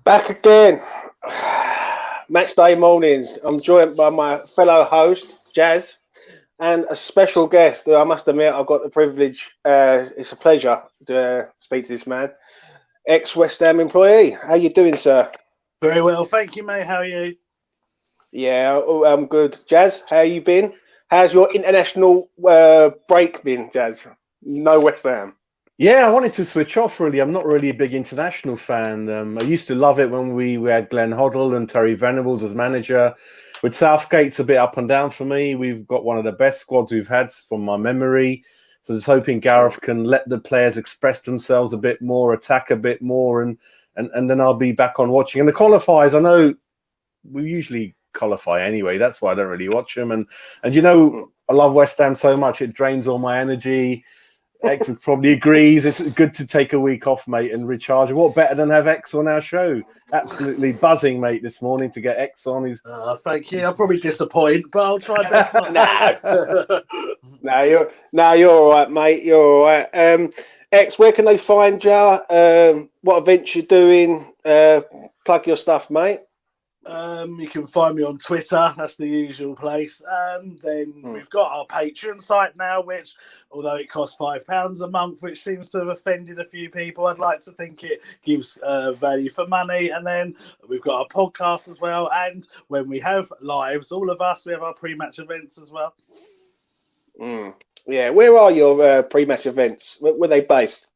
Back again. Matchday mornings. I'm joined by my fellow host, Jazz, and a special guest who I must admit I've got the privilege, it's a pleasure to speak to this man, ex-West Ham employee. How you doing, sir? Very well, thank you, mate. How are you? Yeah, I'm good. Jazz, how you been? How's your international break been, Jazz? No West Ham. Yeah, I wanted to switch off, really. I'm not really a big international fan. I used to love it when we had Glenn Hoddle and Terry Venables as manager. With Southgate's a bit up and down for me. We've got one of the best squads we've had from my memory. So I was hoping Gareth can let the players express themselves a bit more, attack a bit more, and then I'll be back on watching. And the qualifiers, I know we usually qualify anyway. That's why I don't really watch them. And you know, I love West Ham so much. It drains all my energy. X probably agrees. It's good to take a week off, mate, and recharge. What better than have X on our show? Absolutely buzzing, mate, this morning to get X on. Thank you. I'll probably disappoint, but I'll try best not. No, you're all right, mate. You're all right. X, where can they find you? What events you're doing? Plug your stuff, mate. You can find me on Twitter. That's the usual place. Then we've got our Patreon site now, which, although it costs £5 a month, which seems to have offended a few people, I'd like to think it gives value for money. And then we've got our podcast as well. And when we have lives, all of us, we have our pre-match events as well. Yeah, where are your pre-match events? Where are they based?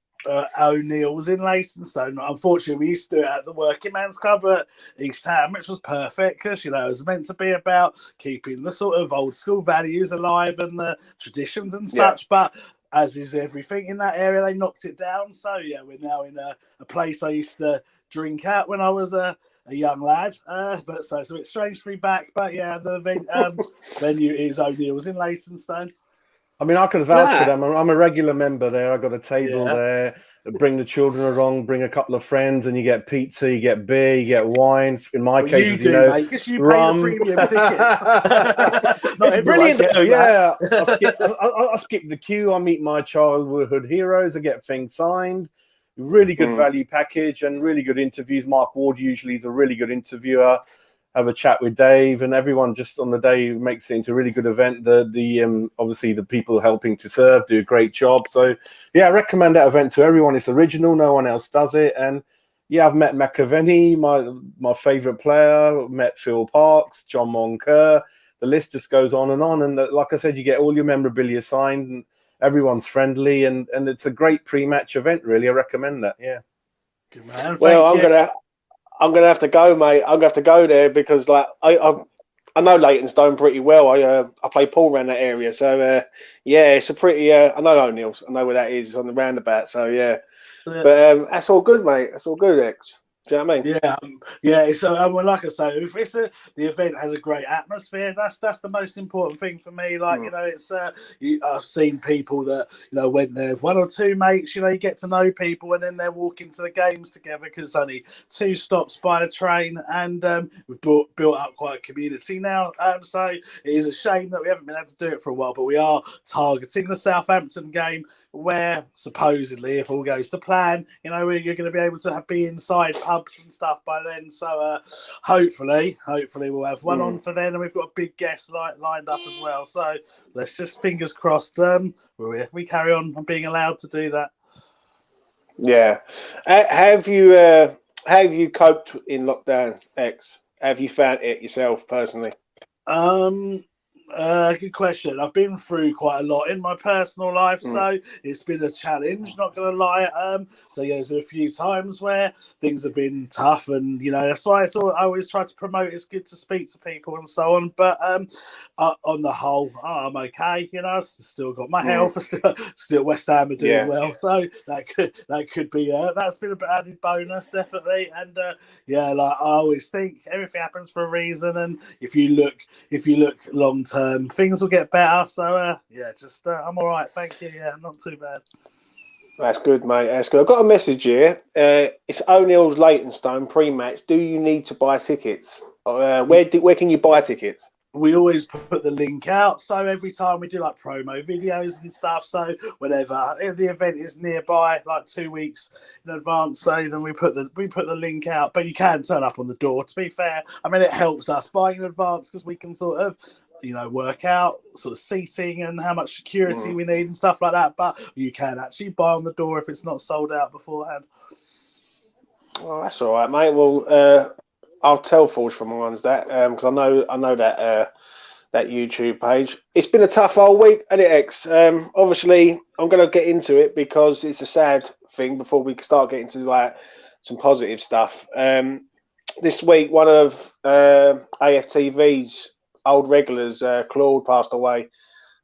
O'Neill's in Leytonstone. Unfortunately, we used to do it at the Working Man's Club at East Ham, which was perfect because, you know, it was meant to be about keeping the sort of old school values alive and the traditions and such. But as is everything in that area, they knocked it down. So, yeah, we're now in a place I used to drink at when I was a young lad. But so it's a bit strange to be back. But, yeah, the venue is O'Neill's in Leytonstone. I mean, I can vouch for them. I'm a regular member there. I got a table there. Bring the children along, bring a couple of friends, and you get pizza, you get beer, you get wine. In my case, you know, mate, because you pay the premium tickets. It's brilliant, though. Yeah, I skip the queue. I meet my childhood heroes. I get things signed. Really good value package and really good interviews. Mark Ward usually is a really good interviewer. Have a chat with Dave, and everyone just on the day makes it into a really good event. The obviously the people helping to serve do a great job. So yeah, I recommend that event to everyone. It's original, no one else does it. And yeah, I've met McAvenny, my favourite player. Met Phil Parks, John Moncur. The list just goes on. And like I said, you get all your memorabilia signed, and everyone's friendly, and it's a great pre-match event. Really, I recommend that. Yeah. Good man. Well, I'm gonna have to go, mate. I'm gonna have to go there because, like, I know Leytonstone pretty well. I play pool around that area, so yeah, it's a pretty. I know O'Neill's. I know where that is. It's on the roundabout. So yeah, but that's all good, mate. That's all good, X. Do you know what I mean? Yeah. So, well, like I say, if the event has a great atmosphere, that's the most important thing for me. Like, you know, it's I've seen people that, you know, when they're one or two mates, you know, you get to know people, and then they're walking to the games together because it's only 2 stops by the train, and we've built up quite a community now. So it is a shame that we haven't been able to do it for a while, but we are targeting the Southampton game, where supposedly, if all goes to plan, you know, you're going to be able to be inside pubs and stuff by then. So hopefully we'll have one on for then, and we've got a big guest lined up as well. So let's just fingers crossed we carry on being allowed to do that. Yeah. Have you coped in lockdown, X? Have you found it yourself personally? Good question. I've been through quite a lot in my personal life, so it's been a challenge, not gonna lie. So yeah, there's been a few times where things have been tough, and you know, that's why I always try to promote it's good to speak to people and so on. But on the whole, I'm okay. You know, I've still got my health. Still West Ham are doing well, so that could be that's been an added bonus, definitely. And yeah, like I always think everything happens for a reason, and if you look long term, things will get better. So yeah, just I'm all right, thank you. Yeah, not too bad. That's good, mate. That's good. I've got a message here. It's O'Neill's Leytonstone pre-match. Do you need to buy tickets? Where can you buy tickets? we always put the link out. So every time we do like promo videos and stuff, so whenever if the event is nearby, like 2 weeks in advance, say, then we put the link out. But you can turn up on the door. To be fair, I mean, it helps us buying in advance because we can sort of, work out sort of seating and how much security we need and stuff like that. But you can actually buy on the door if it's not sold out beforehand. Oh, that's all right, mate. Well, I'll tell Forge from Mines that because I know that that YouTube page. It's been a tough whole week, hasn't it, X? Obviously, I'm going to get into it because it's a sad thing before we start getting to like some positive stuff. This week, one of AFTV's old regulars, Claude, passed away.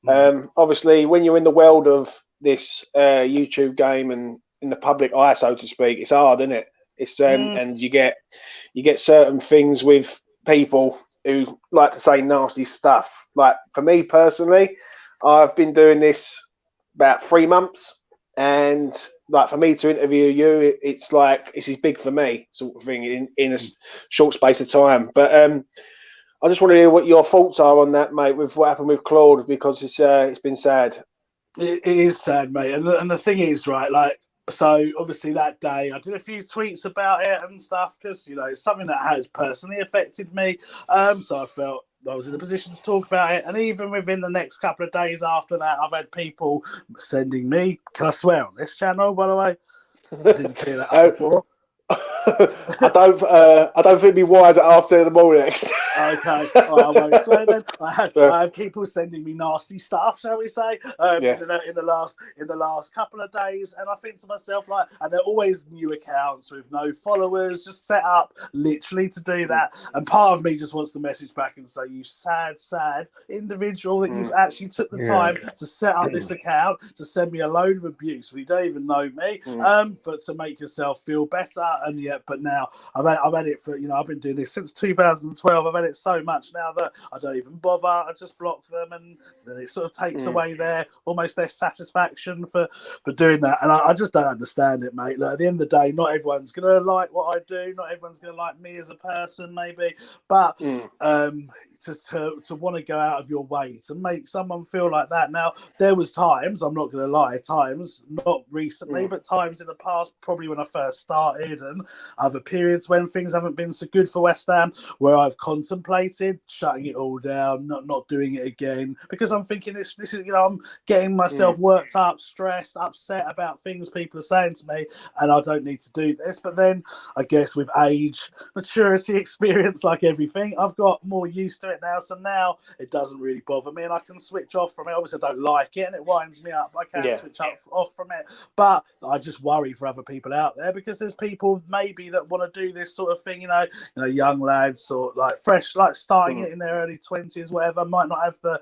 Obviously, when you're in the world of this YouTube game and in the public eye, so to speak, it's hard, isn't it? It's and you get certain things with people who like to say nasty stuff. Like for me personally, I've been doing this about 3 months, and like for me to interview you, it's like this is big for me, sort of thing, in a short space of time. But I just want to hear what your thoughts are on that, mate, with what happened with Claude, because it's been sad. It is sad, mate, and the thing is, right, like. So obviously that day I did a few tweets about it and stuff because it's something that has personally affected me. So I felt I was in a position to talk about it, and even within the next couple of days after that, I've had people sending me. Can I swear on this channel, by the way? I didn't clear that up before. I don't think it'd be wise after the morning. Okay, I won't swear then. I have people sending me nasty stuff, shall we say, in the last couple of days, and I think to myself, like, and they're always new accounts with no followers, just set up literally to do that. And part of me just wants to message back and say, you sad individual that you've actually took the time to set up this account to send me a load of abuse when you don't even know me, to make yourself feel better. And yet, but now I've had it for I've been doing this since 2012. I've had it so much now that I don't even bother. I just block them, and then it sort of takes away their satisfaction for doing that. And I just don't understand it, mate. Like, at the end of the day, not everyone's gonna like what I do. Not everyone's gonna like me as a person, maybe. But to want to go out of your way to make someone feel like that. Now, there was times, I'm not going to lie, times, not recently, but times in the past, probably when I first started and other periods when things haven't been so good for West Ham, where I've contemplated shutting it all down, not doing it again, because I'm thinking this is, I'm getting myself worked up, stressed, upset about things people are saying to me, and I don't need to do this. But then I guess with age, maturity, experience, like everything, I've got more used to it now, so now it doesn't really bother me, and I can switch off from it. Obviously, I don't like it, and it winds me up. I can switch off from it, but I just worry for other people out there, because there's people maybe that want to do this sort of thing, young lads or like fresh, like starting it in their early 20s, whatever, might not have the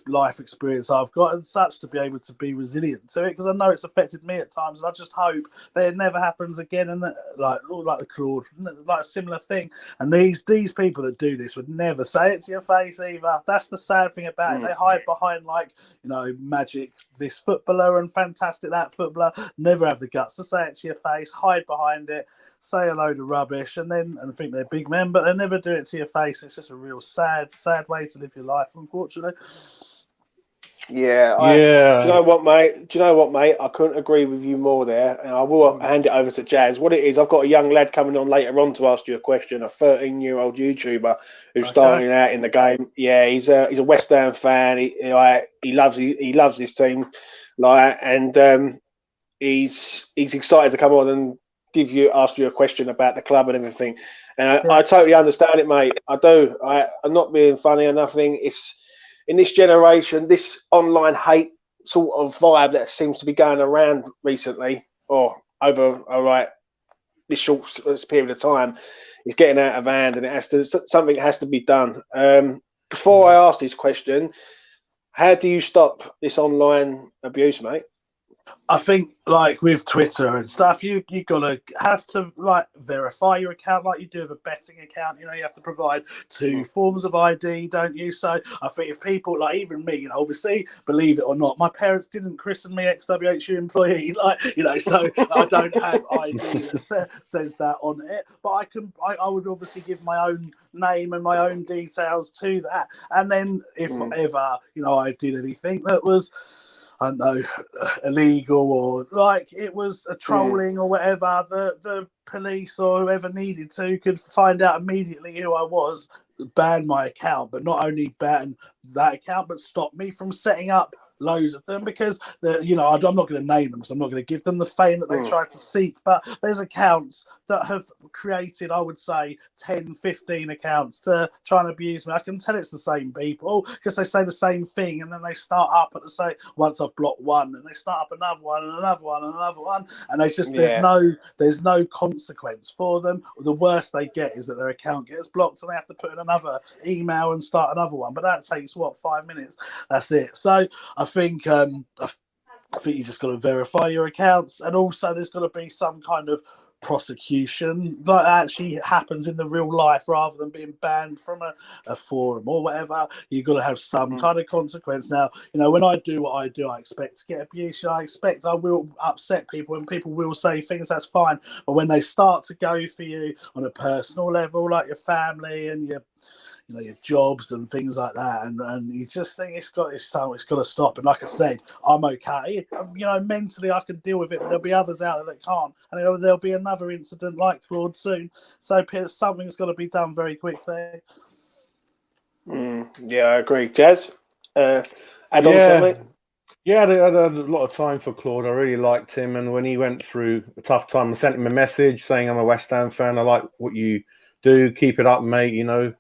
life experience I've got and such to be able to be resilient to it, because I know it's affected me at times, and I just hope that it never happens again. And like the Claude, like a similar thing. And these people that do this would never say it to your face either. That's the sad thing about it. They hide behind magic, this footballer, and fantastic that footballer. Never have the guts to say it to your face. Hide behind it, say a load of rubbish, and think they're big men, but they never do it to your face. It's just a real sad way to live your life, unfortunately. Yeah. Do you know what, mate? I couldn't agree with you more there, and I will hand it over to Jazz. What it is, I've got a young lad coming on later on to ask you a question, a 13-year-old YouTuber who's starting out in the game. Yeah, he's a West Ham fan. He loves this team, and he's excited to come on and ask you a question about the club and everything. And I totally understand it, mate. I do. I'm not being funny or nothing. It's in this generation, this online hate sort of vibe that seems to be going around recently, or over this short period of time, is getting out of hand, and something has to be done. Before I ask this question, how do you stop this online abuse, mate? I think, like with Twitter and stuff, you gotta have to like verify your account like you do with a betting account. You know, you have to provide two forms of ID, don't you? So I think if people like even me, you know, obviously, believe it or not, my parents didn't christen me ExWHU employee, like you know, so I don't have ID that says that on it. But I would obviously give my own name and my own details to that, and then if ever you know I did anything that was, I don't know, illegal or like it was a trolling or whatever, the police or whoever needed to could find out immediately who I was, ban my account, but not only ban that account, but stop me from setting up loads of them because you know I'm not going to name them, so I'm not going to give them the fame that they tried to seek. But there's accounts that have created, I would say, 10, 15 accounts to try and abuse me. I can tell it's the same people because they say the same thing and then they start up at the same, once I've blocked one and they start up another one and another one and another one. And they just, there's no consequence for them. The worst they get is that their account gets blocked and they have to put in another email and start another one. But that takes, 5 minutes? That's it. So I think you just got to verify your accounts, and also there's got to be some kind of prosecution that actually happens in the real life rather than being banned from a forum or whatever. You've got to have some kind of consequence. Now, you know, when I do what I do, I expect to get abuse. I expect I will upset people and people will say things, that's fine. But when they start to go for you on a personal level, like your family and your jobs and things like that, and you just think it's got to stop. And like I said, I'm okay. You know, mentally I can deal with it, but there'll be others out there that can't, and there'll be another incident like Claude soon. So something's got to be done very quickly. Yeah, I agree. Jazz, add on something. Yeah, I had a lot of time for Claude. I really liked him, and when he went through a tough time, I sent him a message saying I'm a West Ham fan. I like what you do. Keep it up, mate. You know,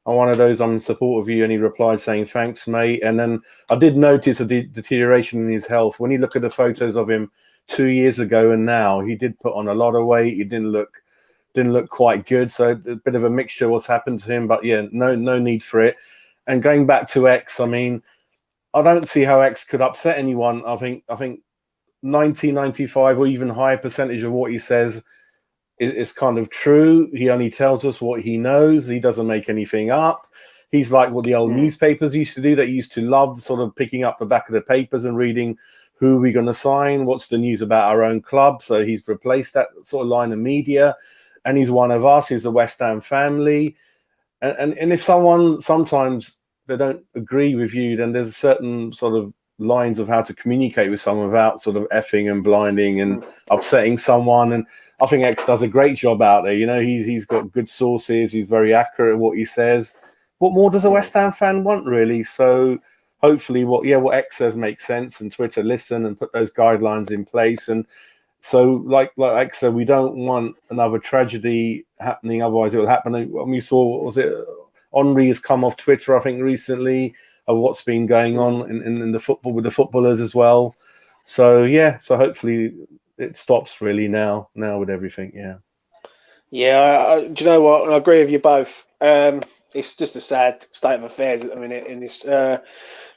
I'm one of those, I'm in support of you. And he replied saying, thanks, mate. And then I did notice a deterioration in his health. When you look at the photos of him 2 years ago and now, he did put on a lot of weight. He didn't look quite good. So a bit of a mixture what's happened to him. But yeah, no need for it. And going back to X, I mean, I don't see how X could upset anyone. I think 90, 95 or even higher percentage of what he says is kind of true. He only tells us what he knows. He doesn't make anything up. He's like what the old newspapers used to do. They used to love sort of picking up the back of the papers and reading who we're going to sign, what's the news about our own club. So he's replaced that sort of line of media, and he's one of us. He's a West Ham family. And if someone, sometimes they don't agree with you, then there's certain sort of lines of how to communicate with someone without sort of effing and blinding and upsetting someone. And I think X does a great job out there. You know, he's got good sources. He's very accurate at what he says. What more does a West Ham fan want, really? So hopefully what X says makes sense, and Twitter listen and put those guidelines in place. And so like X said, we don't want another tragedy happening. Otherwise it will happen. When we saw, was it Henry has come off Twitter, I think, recently, of what's been going on in the football with the footballers as well. So yeah, so hopefully it stops really now with everything. Yeah, do you know what? I agree with you both. It's just a sad state of affairs at the minute in this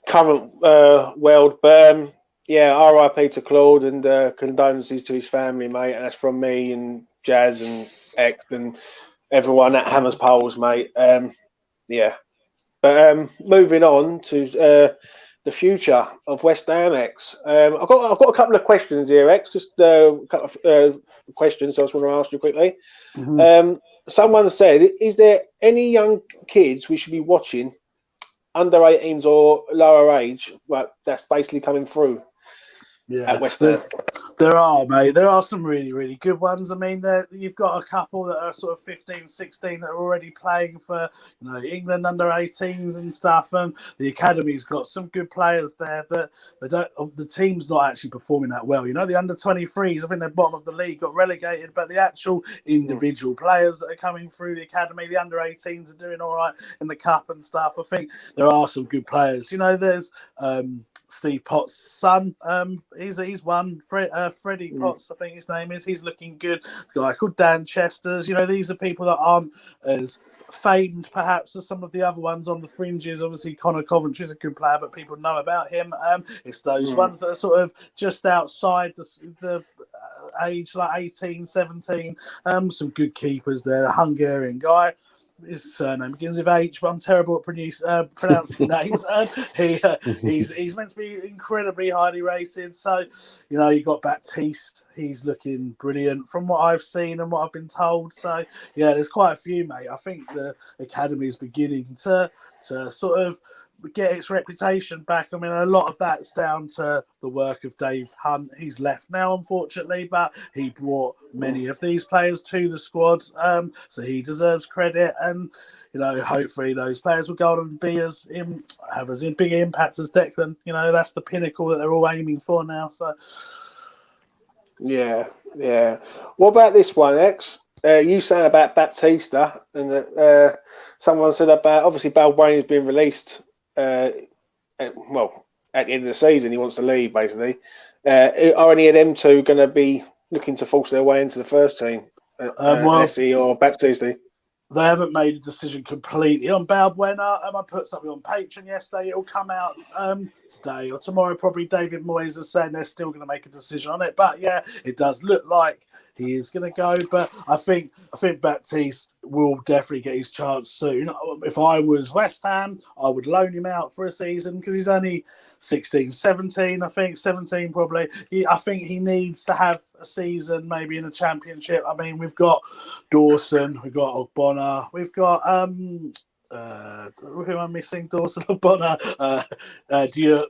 current world. But yeah, RIP to Claude, and condolences to his family, mate. And that's from me and Jazz and X and everyone at Hammers Poles, mate. Yeah. But moving on to the future of West Ham, X. I've got a couple of questions here, X. Just a couple of questions I just want to ask you quickly. Someone said, is there any young kids we should be watching, under 18s or lower age, that's basically coming through at West Ham? There are, mate. There are some really, really good ones. I mean, you've got a couple that are sort of 15, 16 that are already playing for England under 18s and stuff. And the academy's got some good players there that the team's not actually performing that well. You know, the under 23s, I think they're bottom of the league, got relegated, but the actual individual players that are coming through the academy, the under 18s, are doing all right in the cup and stuff. I think there are some good players. You know, there's Steve Potts' son. He's one. Freddie Potts, I think his name is. He's looking good. A guy called Dan Chesters. These are people that aren't as famed perhaps as some of the other ones on the fringes. Obviously Connor Coventry's a good player, but people know about him. It's those ones that are sort of just outside the age, like 18, 17. Some good keepers there. A Hungarian guy, his surname begins with H, but I'm terrible at pronouncing names. He's meant to be incredibly highly rated. So, you got Baptiste. He's looking brilliant from what I've seen and what I've been told. So, yeah, there's quite a few, mate. I think the academy is beginning to sort of get its reputation back. I mean, a lot of that's down to the work of Dave Hunt. He's left now, unfortunately, but he brought many of these players to the squad, so he deserves credit. And hopefully those players will go on and have as big an impact as Declan. That's the pinnacle that they're all aiming for now. So, yeah. What about this one, X? You saying about Baptista, and that someone said about obviously Balbuena's been released. At the end of the season, he wants to leave. Basically, are any of them two going to be looking to force their way into the first team? Messi or Baptiste? They haven't made a decision completely on Balbuena. I put something on Patreon yesterday. It'll come out today or tomorrow. Probably David Moyes is saying they're still going to make a decision on it. But yeah, it does look like he is going to go. But I think Baptiste will definitely get his chance soon. If I was West Ham, I would loan him out for a season because he's only 16, 17, I think, 17 probably. I think he needs to have a season maybe in the Championship. I mean, we've got Dawson, we've got Ogbonna, we've got who am I missing? Dawson, Ogbonna, Diop.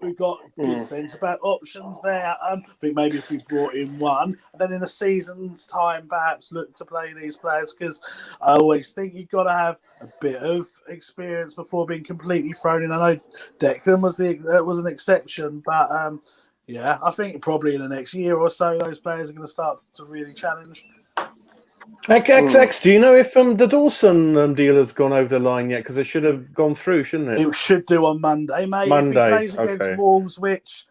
We've got good centre-back options there. I think maybe if we brought in one, and then in a season's time, perhaps look to play these players, because I always think you've got to have a bit of experience before being completely thrown in. I know Declan was an exception, but yeah, I think probably in the next year or so, those players are going to start to really challenge. XX, do you know if the Dawson deal has gone over the line yet? Because it should have gone through, shouldn't it? It should do on Monday, mate. Monday, if he plays against Wolves, which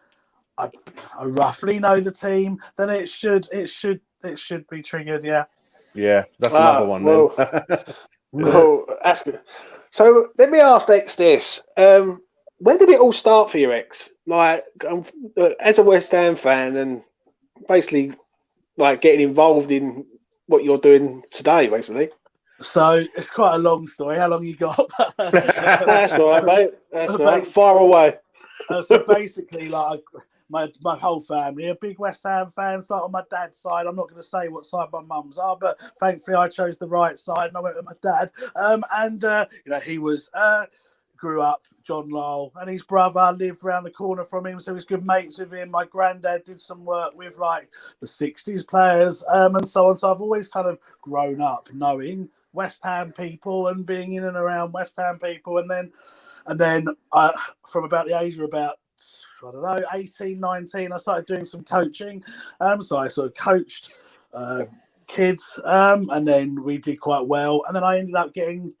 I roughly know the team, then it should be triggered. Yeah, that's another one. Well, that's good. So let me ask X this: when did it all start for you, X? Like, as a West Ham fan, and basically like getting involved in what you're doing today, basically. So it's quite a long story. How long you got? That's all right, mate. That's all right. Far away. So basically, like my whole family are big West Ham fans. Like on my dad's side, I'm not going to say what side my mum's are, but thankfully I chose the right side and I went with my dad. He was. Grew up, John Lyle, and his brother lived around the corner from him, so he's good mates with him. My granddad did some work with like the 60s players and so on. So I've always kind of grown up knowing West Ham people and being in and around West Ham people. And then I, from about the age of about, 18, 19, I started doing some coaching. So I sort of coached kids, and then we did quite well. And then I ended up getting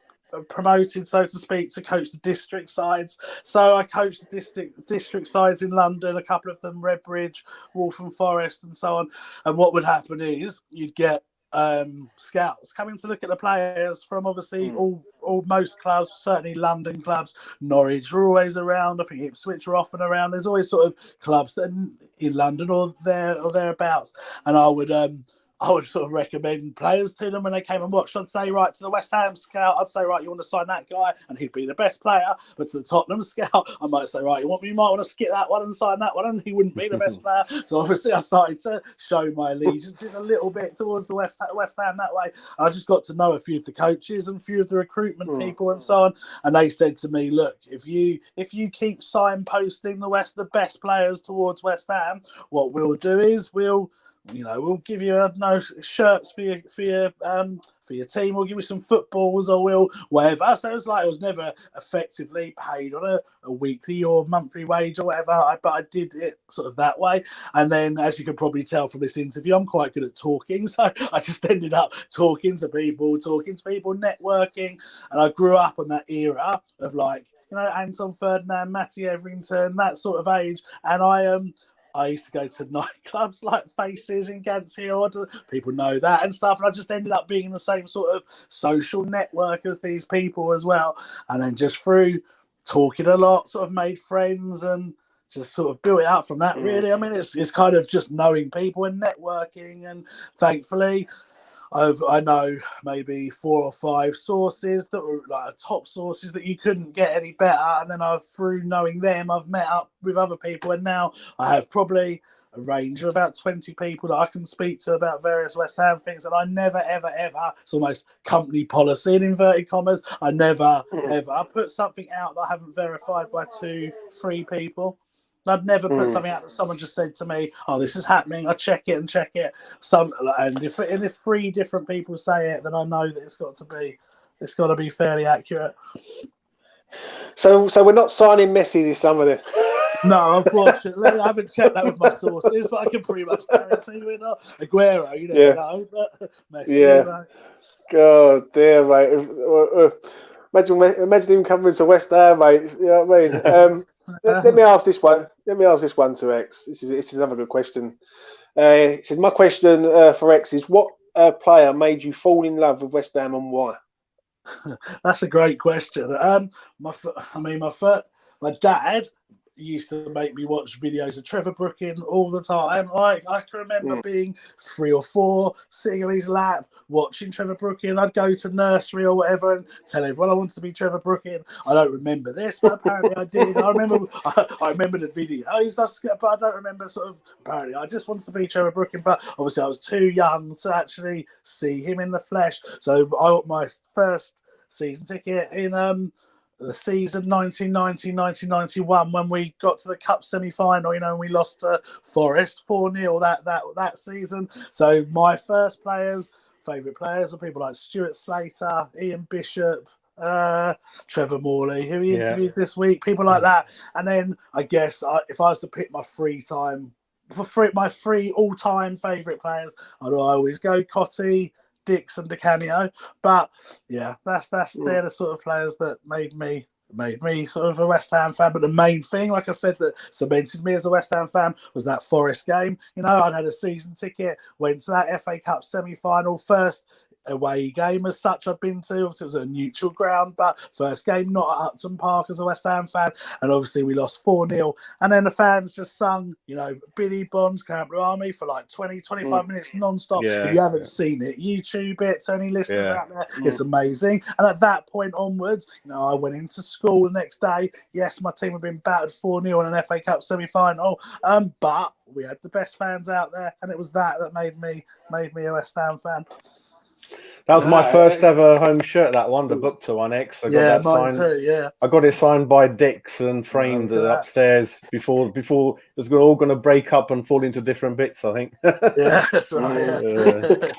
promoted, so to speak, to coach the district sides. So I coached the district sides in London, a couple of them, Redbridge, Waltham Forest, and so on. And what would happen is you'd get scouts coming to look at the players from obviously most clubs, certainly London clubs. Norwich were always around. I think Ipswich are often around. There's always sort of clubs that are in London or thereabouts. And I would sort of recommend players to them when they came and watched. I'd say, right, to the West Ham scout, I'd say, right, you want to sign that guy, and he'd be the best player. But to the Tottenham scout, I might say, right, you might want to skip that one and sign that one, and he wouldn't be the best player. So obviously I started to show my allegiances a little bit towards the West Ham that way. I just got to know a few of the coaches and a few of the recruitment people and so on. And they said to me, look, if you keep signposting the best players towards West Ham, what we'll do is we'll give you shirts for your team. We'll give you some footballs, or we'll whatever. So it was never effectively paid on a weekly or monthly wage or whatever. But I did it sort of that way. And then, as you can probably tell from this interview, I'm quite good at talking. So I just ended up talking to people, networking. And I grew up on that era of like, you know, Anton Ferdinand, Matty Everington, that sort of age. And I used to go to nightclubs like Faces in Gants Hill. People know that and stuff. And I just ended up being in the same sort of social network as these people as well. And then just through talking a lot, sort of made friends and just sort of built it up from that, really. I mean, it's kind of just knowing people and networking. And thankfully, I know maybe 4 or 5 sources that were like top sources that you couldn't get any better. And then through knowing them, I've met up with other people. And now I have probably a range of about 20 people that I can speak to about various West Ham things. And I never, ever, ever, it's almost company policy in inverted commas, I never, ever put something out that I haven't verified by 2, 3 people. I'd never put something out that someone just said to me, "Oh, this is happening." I check it. And if 3 different people say it, then I know that it's got to be fairly accurate. So we're not signing Messi this summer then? No, unfortunately, I haven't checked that with my sources, but I can pretty much guarantee we're not. Aguero, you never know, but Messi, right? God damn, mate. Imagine him coming to West Ham, mate. You know what I mean? Let me ask this one. To X. This is another good question. It says, my question for X is, what player made you fall in love with West Ham and why? That's a great question. My dad used to make me watch videos of Trevor Brooking all the time. I can remember being 3 or 4, sitting on his lap, watching Trevor Brooking. I'd go to nursery or whatever and tell everyone I wanted to be Trevor Brooking. I don't remember this, but apparently I did. I remember the videos, but I don't remember apparently I just wanted to be Trevor Brooking, but obviously I was too young to actually see him in the flesh. So I got my first season ticket in the season 1990-1991 when we got to the Cup semi-final, and we lost to Forest 4-0 that season. So my favourite players were people like Stuart Slater, Ian Bishop, Trevor Morley, who he interviewed this week, people like that. And then I guess if I was to pick my my 3 all-time favourite players, I'd always go Cotty, Dix and DiCanio, but they're the sort of players that made me sort of a West Ham fan. But the main thing, like I said, that cemented me as a West Ham fan was that Forest game. I'd had a season ticket, went to that FA Cup semi-final, first away game as such I'd been to. Obviously it was a neutral ground, but first game not at Upton Park as a West Ham fan, and obviously we lost 4-0, and then the fans just sung Billy Bond's Camp Blue Army for like 20-25 minutes non-stop. If you haven't seen it, YouTube it, to any listeners out there, it's amazing. And at that point onwards, I went into school the next day. Yes, my team had been battered 4-0 in an FA Cup semi-final, but we had the best fans out there, and it was that made me a West Ham fan. That was my first ever home shirt, that one, the book to one, X. I got that mine signed. too, I got it signed by Dix and framed upstairs before it was all going to break up and fall into different bits, I think. Yeah, that's right.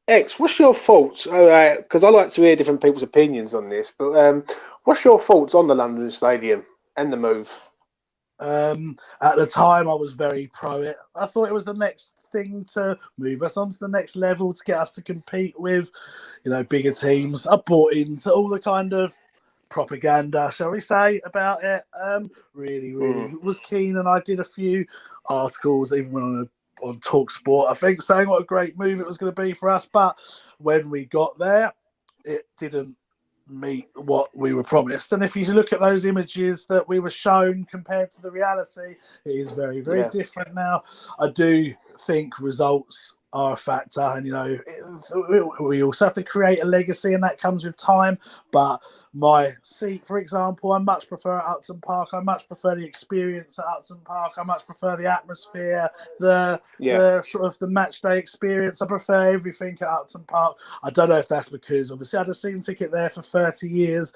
X, what's your thoughts? Because I like to hear different people's opinions on this, but what's your thoughts on the London Stadium and the move? At the time I was very pro it. I thought it was the next thing to move us on to the next level, to get us to compete with bigger teams. I bought into all the kind of propaganda, shall we say, about it. Really was keen, and I did a few articles even on TalkSport, I think, saying what a great move it was going to be for us. But when we got there, it didn't meet what we were promised. And if you look at those images that we were shown compared to the reality, it is very, very different now. I do think results are a factor, and we also have to create a legacy, and that comes with time. But my seat, for example, I much prefer at Upton Park. I much prefer the experience at Upton Park. I much prefer the atmosphere, the sort of the match day experience. I prefer everything at Upton Park. I don't know if that's because obviously I had a season ticket there for 30 years,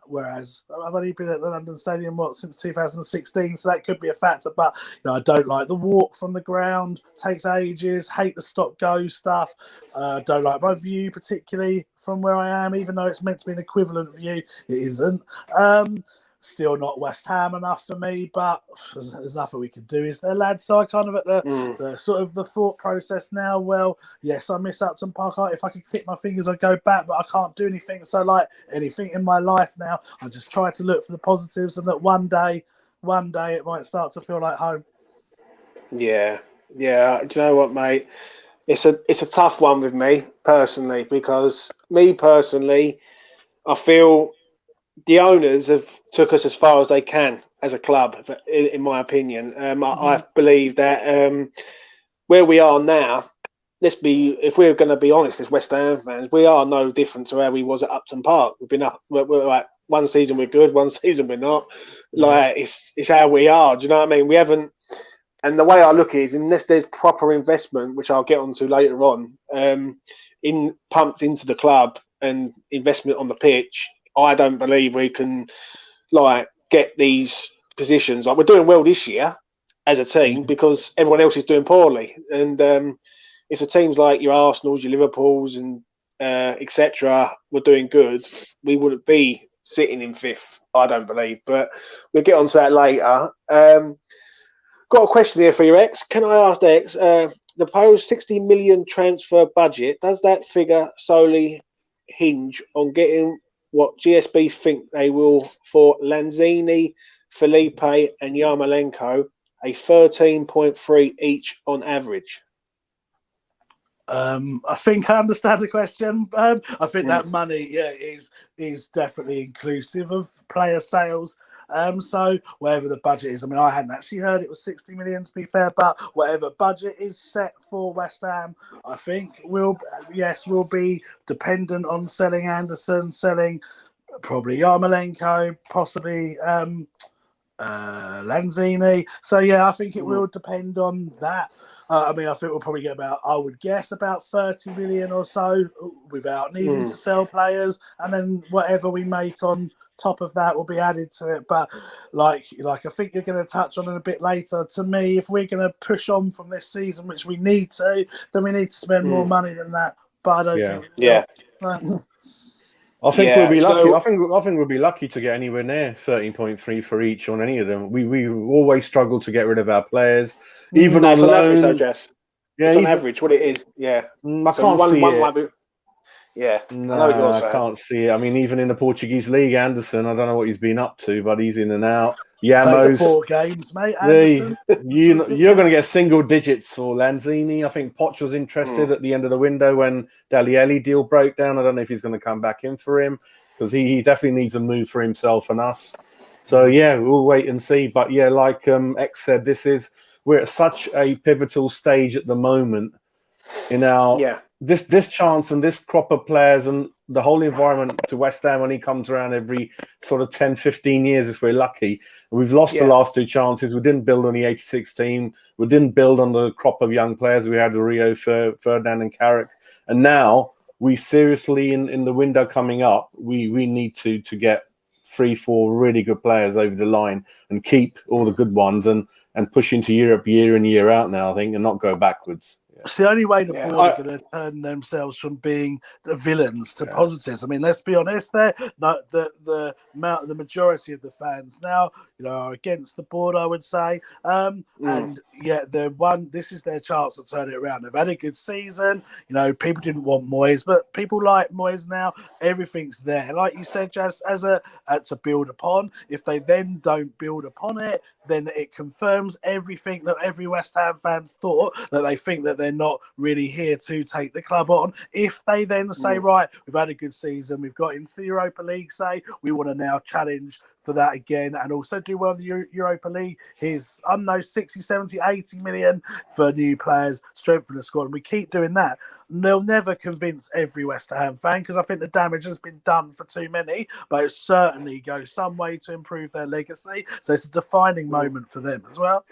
whereas I've only been at the London Stadium since 2016, so that could be a factor. But I don't like the walk from the ground; takes ages. Hate the stop-go stuff. Don't like my view particularly from where I am, even though it's meant to be an equivalent view, it isn't. Still not West Ham enough for me, but there's nothing we can do, is there, lads? So I kind of at the sort of the thought process now. Well, yes, I miss Upton Park. If I could click my fingers, I'd go back, but I can't do anything. So like anything in my life now, I just try to look for the positives, and that one day it might start to feel like home. Yeah. Do you know what, mate? It's a tough one with me personally, because I feel the owners have took us as far as they can as a club, in my opinion. I believe that where we are now, if we're going to be honest as West Ham fans, we are no different to how we was at Upton Park. We've been up, we're like, one season we're good, one season we're not. Like it's how we are. Do you know what I mean? We haven't. And the way I look at it is, unless there's proper investment, which I'll get onto later on, pumped into the club and investment on the pitch, I don't believe we can like get these positions. Like, we're doing well this year as a team because everyone else is doing poorly. And if the teams like your Arsenals, your Liverpools, and etc. were doing good, we wouldn't be sitting in fifth, I don't believe. But we'll get onto that later. Got a question here for you, X. Can I ask X, the proposed 60 million transfer budget, does that figure solely hinge on getting what GSB think they will for Lanzini, Felipe and Yarmolenko, a 13.3 each on average? I think I understand the question. I think that money, is definitely inclusive of player sales. So whatever the budget is, I mean, I hadn't actually heard it was 60 million, to be fair, but whatever budget is set for West Ham, I think will be dependent on selling Anderson, selling probably Yarmolenko, possibly Lanzini. So I think it will depend on that. I mean, I think we'll probably get I would guess about 30 million or so without needing to sell players, and then whatever we make on top of that will be added to it. But like I think you're going to touch on it a bit later. To me, if we're going to push on from this season, which we need to, then we need to spend more money than that. But I don't think I think we'll be lucky. I think we'll be lucky to get anywhere near 13.3 for each on any of them. We always struggle to get rid of our players, even on loan. Average, though, Jess. Yeah, it's on average what it is. Yeah, I can't see it. Yeah, no, I can't see it. I mean, even in the Portuguese league, Anderson, I don't know what he's been up to, but he's in and out. Played 4 games, mate. Anderson. You're going to get single digits for Lanzini. I think Poch was interested at the end of the window when Dalieli deal broke down. I don't know if he's going to come back in for him, because he definitely needs a move for himself and us. So we'll wait and see. But like X said, we're at such a pivotal stage at the moment in our this chance and this crop of players and the whole environment to West Ham when he comes around every sort of 10, 15 years if we're lucky. We've lost the last 2 chances. We didn't build on the 86 team. We didn't build on the crop of young players. We had Rio, Ferdinand and Carrick. And now we seriously, in the window coming up, we need to get 3-4 really good players over the line and keep all the good ones and push into Europe year in, year out now, I think, and not go backwards. It's the only way the board are going to turn themselves from being the villains to positives. I mean, let's be honest. The majority of the fans now, are against the board, I would say. And this is their chance to turn it around. They've had a good season. People didn't want Moyes, but people like Moyes now. Everything's there, like you said, Jazz, to build upon. If they then don't build upon it, then it confirms everything that every West Ham fans thought, that they think that they're not really here to take the club on. If they then say, right, we've had a good season, we've got into the Europa League, say, we want to now challenge for that again and also do well in the Europa League. Here's, 60, 70, 80 million for new players, strengthen the squad, and we keep doing that. They'll never convince every West Ham fan, because I think the damage has been done for too many, but it certainly goes some way to improve their legacy. So it's a defining moment for them as well.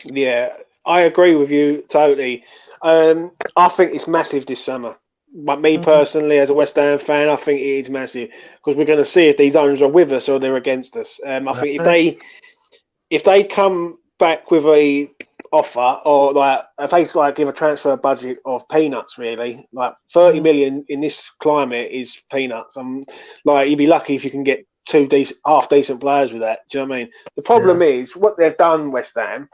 Yeah, I agree with you totally. I think it's massive this summer. But me personally, as a West Ham fan, I think it is massive, because we're going to see if these owners are with us or they're against us. I think if they come back with a offer, or if they give a transfer budget of peanuts, really, 30 million in this climate is peanuts. You'd be lucky if you can get half decent players with that. Do you know what I mean? The problem is what they've done, West Ham,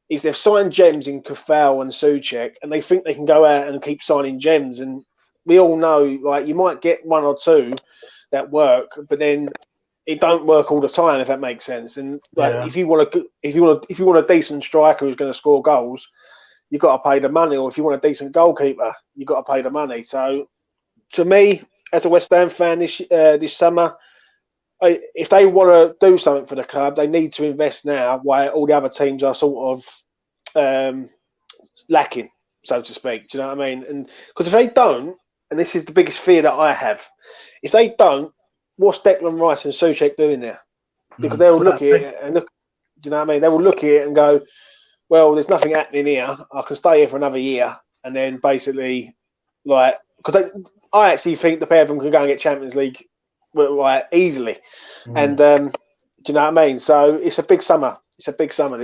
is they've signed gems in Kafal and Souček, and they think they can go out and keep signing gems. And we all know, like, you might get one or two that work, but then it don't work all the time, if that makes sense. And like, if you want a decent striker who's going to score goals, you've got to pay the money. Or if you want a decent goalkeeper, you've got to pay the money. So, to me, as a West Ham fan this summer, if they want to do something for the club, they need to invest now, while all the other teams are sort of lacking, so to speak. Do you know what I mean? And because if they don't, and this is the biggest fear that I have, if they don't, what's Declan Rice and Souček doing there? Because they will look at it and look. Do you know what I mean? They will look at it and go, "Well, there's nothing happening here. I can stay here for another year," and then basically, like, because I actually think the pair of them can go and get Champions League, like, easily. And do you know what I mean? So it's a big summer. It's a big summer.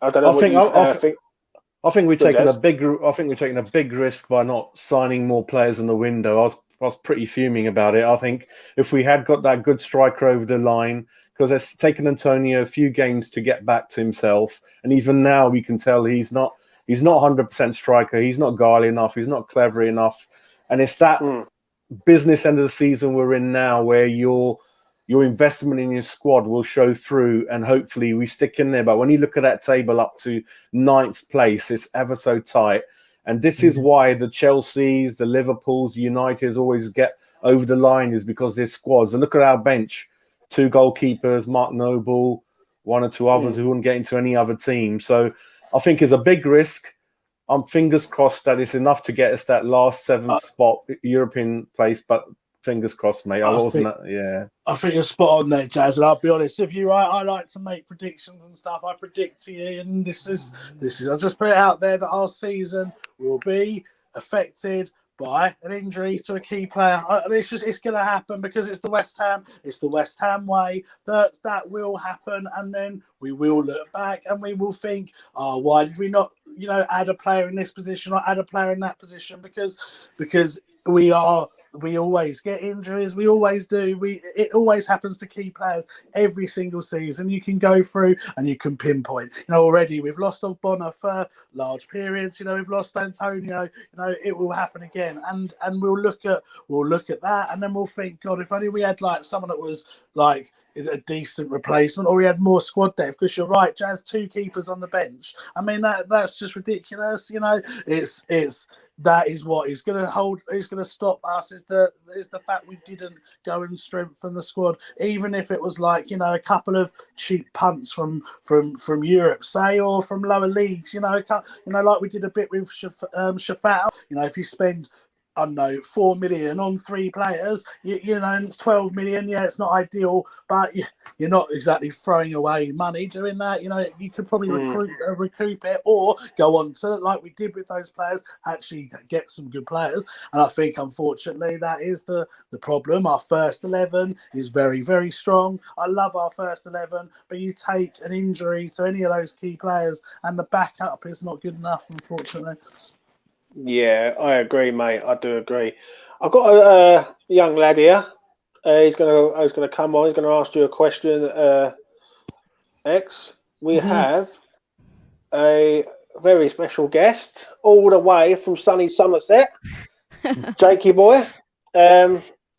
I don't know. I think we're taking a big risk by not signing more players in the window. I was pretty fuming about it. I think if we had got that good striker over the line, because it's taken Antonio a few games to get back to himself, and even now we can tell he's not 100% striker. He's not guile enough. He's not clever enough. And it's that business end of the season we're in now, where your investment in your squad will show through, and hopefully we stick in there. But when you look at that table up to 9th place, it's ever so tight. And this is why the Chelseas, the Liverpools, Uniteds always get over the line, is because their squads. And look at our bench: 2 goalkeepers, Mark Noble, 1 or 2 others who wouldn't get into any other team. So I think it's a big risk. I'm fingers crossed that it's enough to get us that last 7th spot, European place. But fingers crossed, mate. I think you're spot on there, Jazz. And I'll be honest with you, I like to make predictions and stuff. I predict to you, and this is. I'll just put it out there that our season will be affected by an injury to a key player. It's going to happen because it's the West Ham. It's the West Ham way. That will happen, and then we will look back and we will think, "Oh, why did we not, add a player in this position or add a player in that position?" Because we always get injuries. We always do. It always happens to key players every single season. You can go through and you can pinpoint. Already we've lost Ogbonna for large periods. We've lost Antonio. It will happen again. And we'll look at that, and then we'll think, God, if only we had like someone that was like a decent replacement, or we had more squad depth. Because you're right, Jazz, 2 keepers on the bench. I mean, that's just ridiculous. That is what is going to stop us, is the fact we didn't go and strengthen the squad, even if it was like, a couple of cheap punts from Europe, say, or from lower leagues, like we did a bit with Shafal. If you spend, I don't know, 4 million on 3 players, and it's 12 million. Yeah, it's not ideal, but you're not exactly throwing away money doing that. You could probably recoup it, or go on to, like we did with those players, actually get some good players. And I think, unfortunately, that is the problem. Our first 11 is very, very strong. I love our first 11, but you take an injury to any of those key players, and the backup is not good enough, unfortunately. Yeah, I agree, mate. I do agree. I've got a young lad here. He's gonna come on. He's gonna ask you a question. X, we have a very special guest all the way from sunny Somerset, Jakey boy.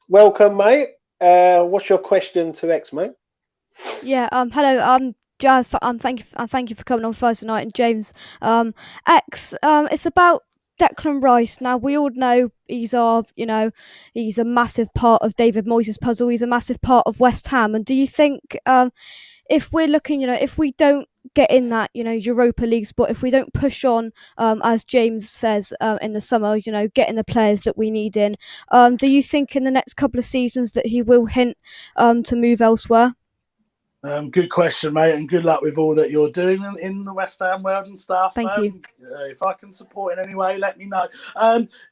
Welcome, mate. What's your question to X, mate? Yeah. Hello. Jazz. Thank you for coming on Thursday night. And James. X. It's about Declan Rice. Now, we all know he's a massive part of David Moyes' puzzle. He's a massive part of West Ham. And do you think, if we're looking, if we don't get in that, Europa League spot, if we don't push on, as James says, in the summer, getting the players that we need in, do you think in the next couple of seasons that he will hint to move elsewhere? Good question, mate, and good luck with all that you're doing in the West Ham world and stuff. Thank you. If I can support in any way, let me know.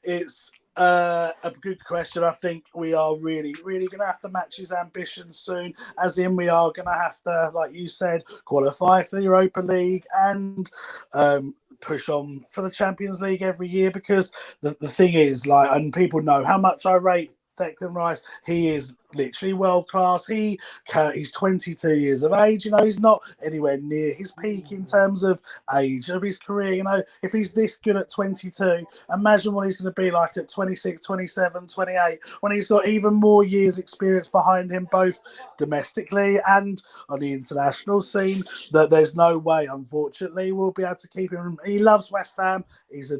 It's a good question. I think we are really, really going to have to match his ambitions soon, as in we are going to have to, like you said, qualify for the Europa League and push on for the Champions League every year, because the thing is, and people know how much I rate Declan Rice. He is literally world class. He's 22 years of age. You know, he's not anywhere near his peak in terms of age of his career. You know, if he's this good at 22, imagine what he's going to be like at 26, 27, 28, when he's got even more years experience behind him, both domestically and on the international scene. That there's no way, unfortunately, we'll be able to keep him. He loves West Ham. He's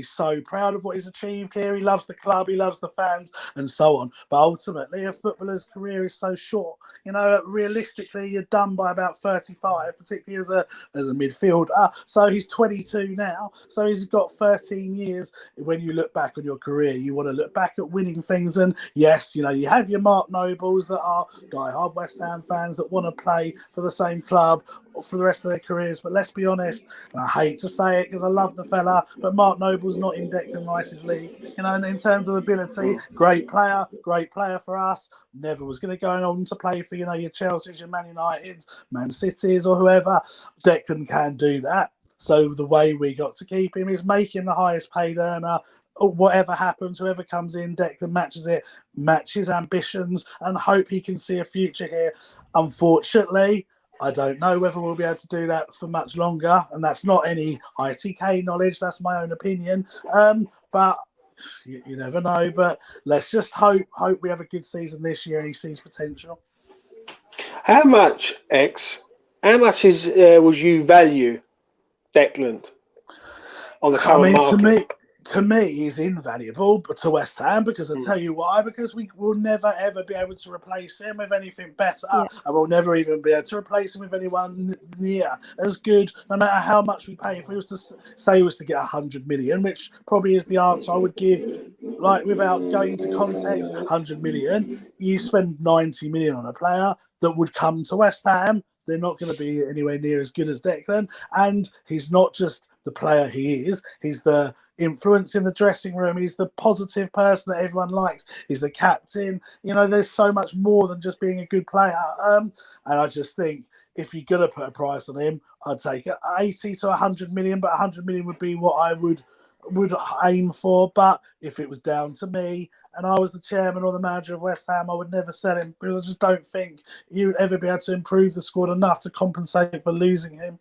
so proud of what he's achieved here. He loves the club, he loves the fans, and so on. But ultimately, a footballer's career is so short. You know, realistically, you're done by about 35, particularly as a midfielder. So he's 22 now. So he's got 13 years. When you look back on your career, you want to look back at winning things. And yes, you know, you have your Mark Nobles that are diehard West Ham fans that want to play for the same club for the rest of their careers. But let's be honest, and I hate to say it because I love the fella, but Mark Noble's not in Declan Rice's league. You know, and in terms of ability, great player for us. Never was going to go on to play for, you know, your Chelsea's, your Man Uniteds, Man Cities or whoever. Declan can do that. So the way we got to keep him is make him the highest paid earner. Whatever happens, whoever comes in, Declan matches it, matches ambitions, and hope he can see a future here. Unfortunately, I don't know whether we'll be able to do that for much longer, and that's not any ITK knowledge. That's my own opinion. But you never know. But let's just hope we have a good season this year and he sees potential. How much is would you value Declan on the current market? To me, he's invaluable to West Ham because I'll tell you why. Because we will never, ever be able to replace him with anything better. Yeah. And we'll never even be able to replace him with anyone near as good, no matter how much we pay. If we was to say was to get 100 million, which probably is the answer I would give, like without going into context, 100 million, you spend 90 million on a player that would come to West Ham. They're not going to be anywhere near as good as Declan. And he's not just the player he is, he's the influence in the dressing room. He's the positive person that everyone likes. He's the captain. You know, there's so much more than just being a good player. And I just think if you're going to put a price on him, I'd take 80 to 100 million, but 100 million would be what I would aim for. But if it was down to me and I was the chairman or the manager of West Ham, I would never sell him because I just don't think you would ever be able to improve the squad enough to compensate for losing him.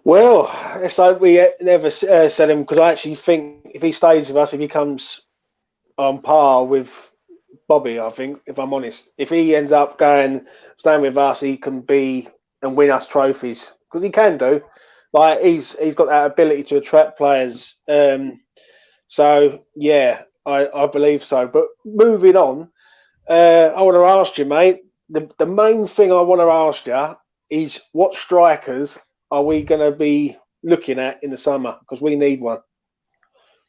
Well, it's like we never sell him because I actually think if he stays with us, if he comes on par with Bobby, I think, if I'm honest, if he ends up staying with us, he can be and win us trophies because he can do. Like he's got that ability to attract players. So yeah, I believe so. But moving on, I want to ask you, mate. The main thing I want to ask you is what strikers are we going to be looking at in the summer? Because we need one.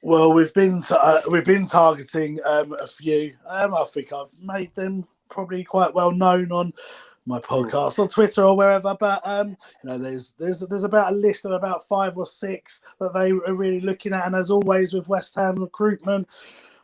Well, we've been targeting a few. I think I've made them probably quite well known on my podcast or Twitter or wherever. But you know, there's about a list of about 5 or 6 that they are really looking at. And as always with West Ham recruitment,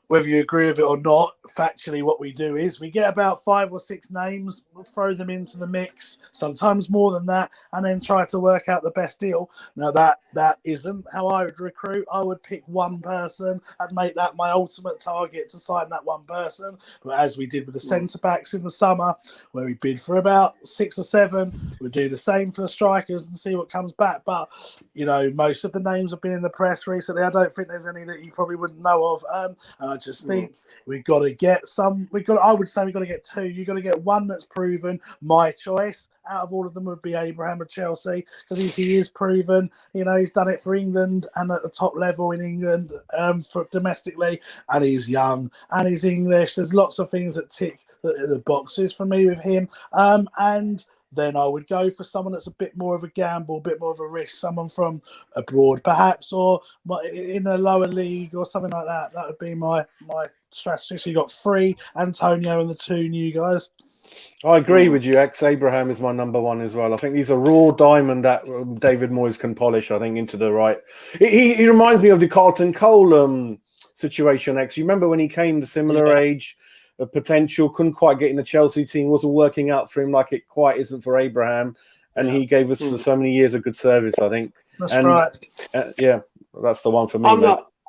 whether you agree with it or not, factually what we do is we get about 5 or 6 names, we'll throw them into the mix, sometimes more than that, and then try to work out the best deal. Now, that isn't how I would recruit. I would pick one person and make that my ultimate target to sign that one person. But as we did with the centre-backs in the summer, where we bid for about 6 or 7, we'll do the same for the strikers and see what comes back. But, you know, most of the names have been in the press recently. I don't think there's any that you probably wouldn't know of. And I just think we've got to get some. I would say we've got to get 2. You've got to get one that's proven. My choice out of all of them would be Abraham of Chelsea because he is proven. You know, he's done it for England and at the top level in England for domestically, and he's young and he's English. There's lots of things that tick the boxes for me with him. And then I would go for someone that's a bit more of a gamble, a bit more of a risk, someone from abroad perhaps, or in a lower league or something like that. That would be my strategy. So you got 3, Antonio and the 2 new guys. I agree with you, Abraham is my number 1 as well. I think he's a raw diamond that David Moyes can polish, I think, into the right. He reminds me of the Carlton Cole situation, You remember when he came the similar age? Of potential, couldn't quite get in the Chelsea team, wasn't working out for him like it quite isn't for Abraham, and he gave us so many years of good service, I think. That's right. Yeah, that's the one for me.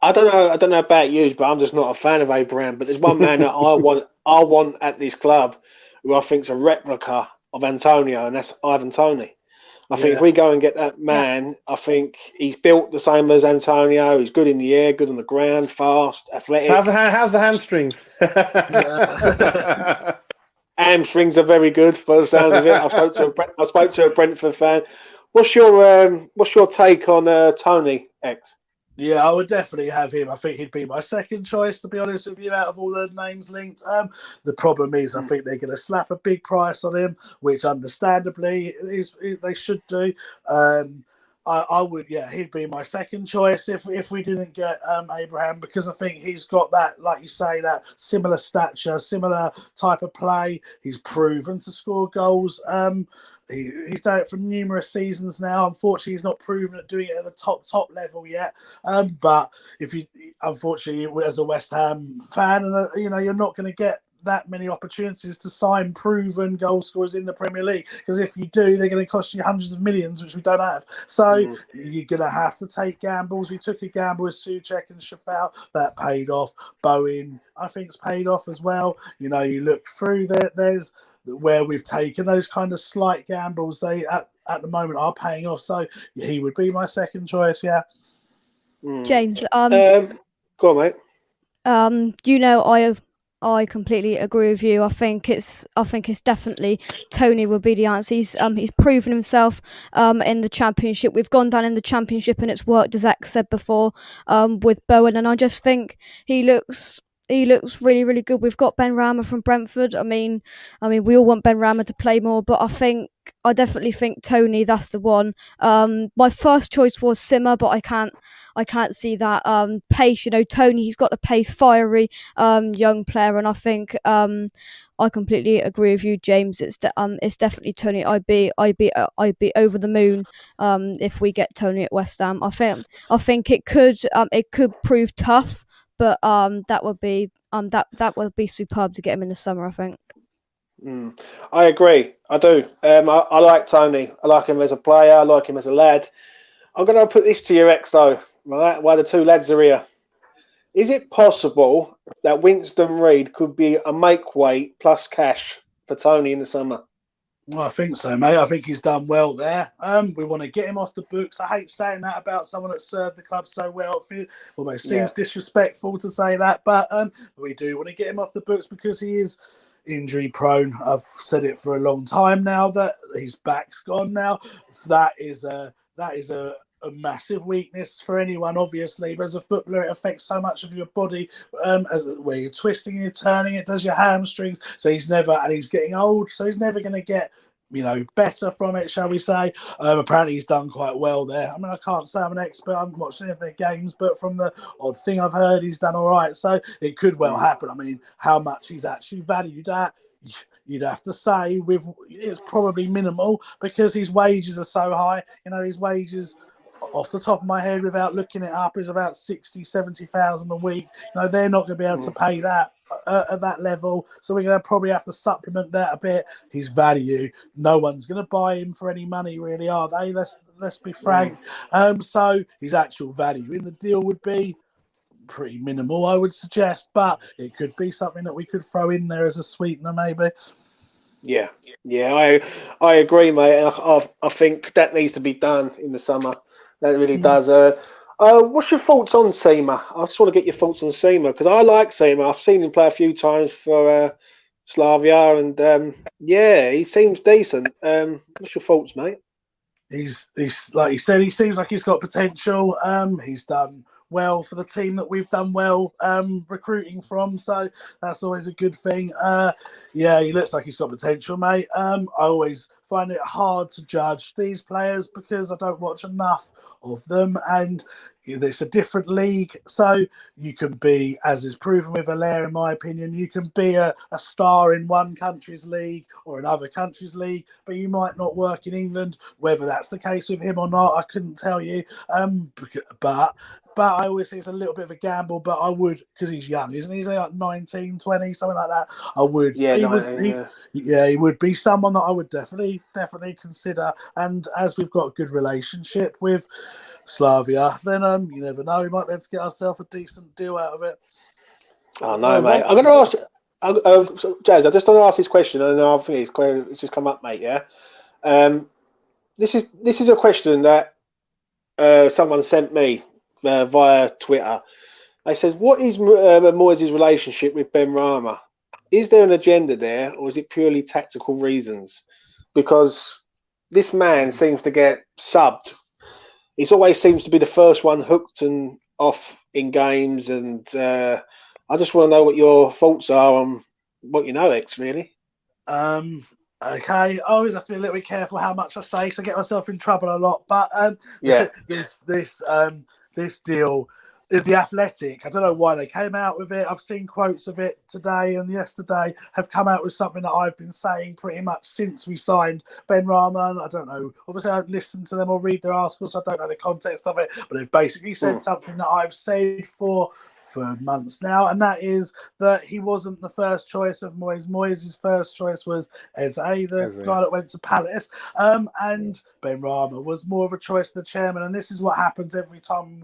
I don't know about you, but I'm just not a fan of Abraham. But there's one man that I want at this club, who I think's a replica of Antonio, and that's Ivan Toney. I think if Yeah. we go and get that man, I think he's built the same as Antonio. He's good in the air, good on the ground, fast, athletic. How's the hamstrings? Hamstrings are very good by the sounds of it. I spoke to a Brentford fan. What's your take on Tony X? Yeah, I would definitely have him. I think he'd be my second choice, to be honest with you, out of all the names linked. The problem is, I think they're going to slap a big price on him, which understandably they should do. I would, yeah, he'd be my second choice if we didn't get Abraham, because I think he's got that, like you say, that similar stature, similar type of play. He's proven to score goals. He's done it for numerous seasons now. Unfortunately, he's not proven at doing it at the top level yet. But if you, unfortunately, as a West Ham fan, and you're not going to get that many opportunities to sign proven goal scorers in the Premier League, because if you do, they're going to cost you hundreds of millions, which we don't have. So you're going to have to take gambles. We took a gamble with Souček and Schafel. That paid off. Bowen, I think, it's paid off as well. You look through there, there's where we've taken those kind of slight gambles, they at the moment are paying off. So he would be my second choice. Yeah. James, Go on, mate. I completely agree with you. I think it's definitely Tony will be the answer. He's proven himself in the Championship. We've gone down in the Championship and it's worked, as X said before, with Bowen, and I just think he looks really, really good. We've got Ben Rama from Brentford. I mean, we all want Ben Rama to play more, but I definitely think Tony, that's the one. My first choice was Simmer, but I can't see that pace. Tony, he's got the pace, fiery young player, and I think I completely agree with you, James. It's definitely Tony. I'd be over the moon if we get Tony at West Ham. I think it could prove tough, but that would be superb to get him in the summer, I think. I agree. I do. I like Tony. I like him as a player. I like him as a lad. I'm going to put this to your X though, right? While the two lads are here, is it possible that Winston Reid could be a make weight plus cash for Tony in the summer? Well, I think so, mate. I think he's done well there. We want to get him off the books. I hate saying that about someone that served the club so well. It almost seems disrespectful to say that, but we do want to get him off the books because he is injury prone. I've said it for a long time now that his back's gone now. That is a massive weakness for anyone, obviously, but as a footballer it affects so much of your body, where you're twisting and you're turning, it does your hamstrings. So he's getting old, so he's never going to get better from it, shall we say. Apparently he's done quite well there. I mean, I can't say I'm an expert, I haven't watched any of their games, but from the odd thing I've heard, he's done all right. So it could well happen. I mean, how much he's actually valued at, you'd have to say it's probably minimal, because his wages are so high. His wages, off the top of my head without looking it up, is about 60,000-70,000 a week. They're not going to be able to pay that at that level, so we're going to probably have to supplement that a bit. His value, no one's going to buy him for any money, really, are they? Let's be frank. So his actual value in the deal would be pretty minimal, I would suggest, but it could be something that we could throw in there as a sweetener, maybe. Yeah, I agree, mate. I think that needs to be done in the summer. That really does. What's your thoughts on Seema? I just want to get your thoughts on Seema, because I like Seema. I've seen him play a few times for Slavia, and he seems decent. What's your thoughts, mate? He's like you said, he seems like he's got potential. He's done well for the team that we've done well recruiting from, so that's always a good thing. He looks like he's got potential, mate. I always find it hard to judge these players because I don't watch enough of them, and it's a different league, so you can be, as is proven with Allaire, in my opinion, you can be a star in one country's league or another country's league, but you might not work in England. Whether that's the case with him or not, I couldn't tell you, but but I always think it's a little bit of a gamble. But I would, because he's young, isn't he? He's only like 19, 20, something like that. I would. Yeah, he 19, would. He would be someone that I would definitely consider. And as we've got a good relationship with Slavia, then you never know, we might be able to get ourselves a decent deal out of it. Oh no, mate. I'm going to ask. Jazz, I just want to ask this question, and I think it's just come up, mate. Yeah. This is a question that someone sent me via Twitter. They said, "What is Moyes' relationship with Ben Rama? Is there an agenda there, or is it purely tactical reasons? Because this man seems to get subbed. He always seems to be the first one hooked and off in games, and I just want to know what your thoughts are on what you know, X, really." Okay, I always have to be a little bit careful how much I say because I get myself in trouble a lot. But this deal, The Athletic, I don't know why they came out with it. I've seen quotes of it today and yesterday have come out with something that I've been saying pretty much since we signed Ben Rahman. I don't know. Obviously, I don't listen to them or read their articles, so I don't know the context of it. But they've basically said something that I've said for months now, and that is that he wasn't the first choice of Moyes. Moyes' first choice was Eze, the guy that went to Palace, and Ben Rama was more of a choice of the chairman. And this is what happens every time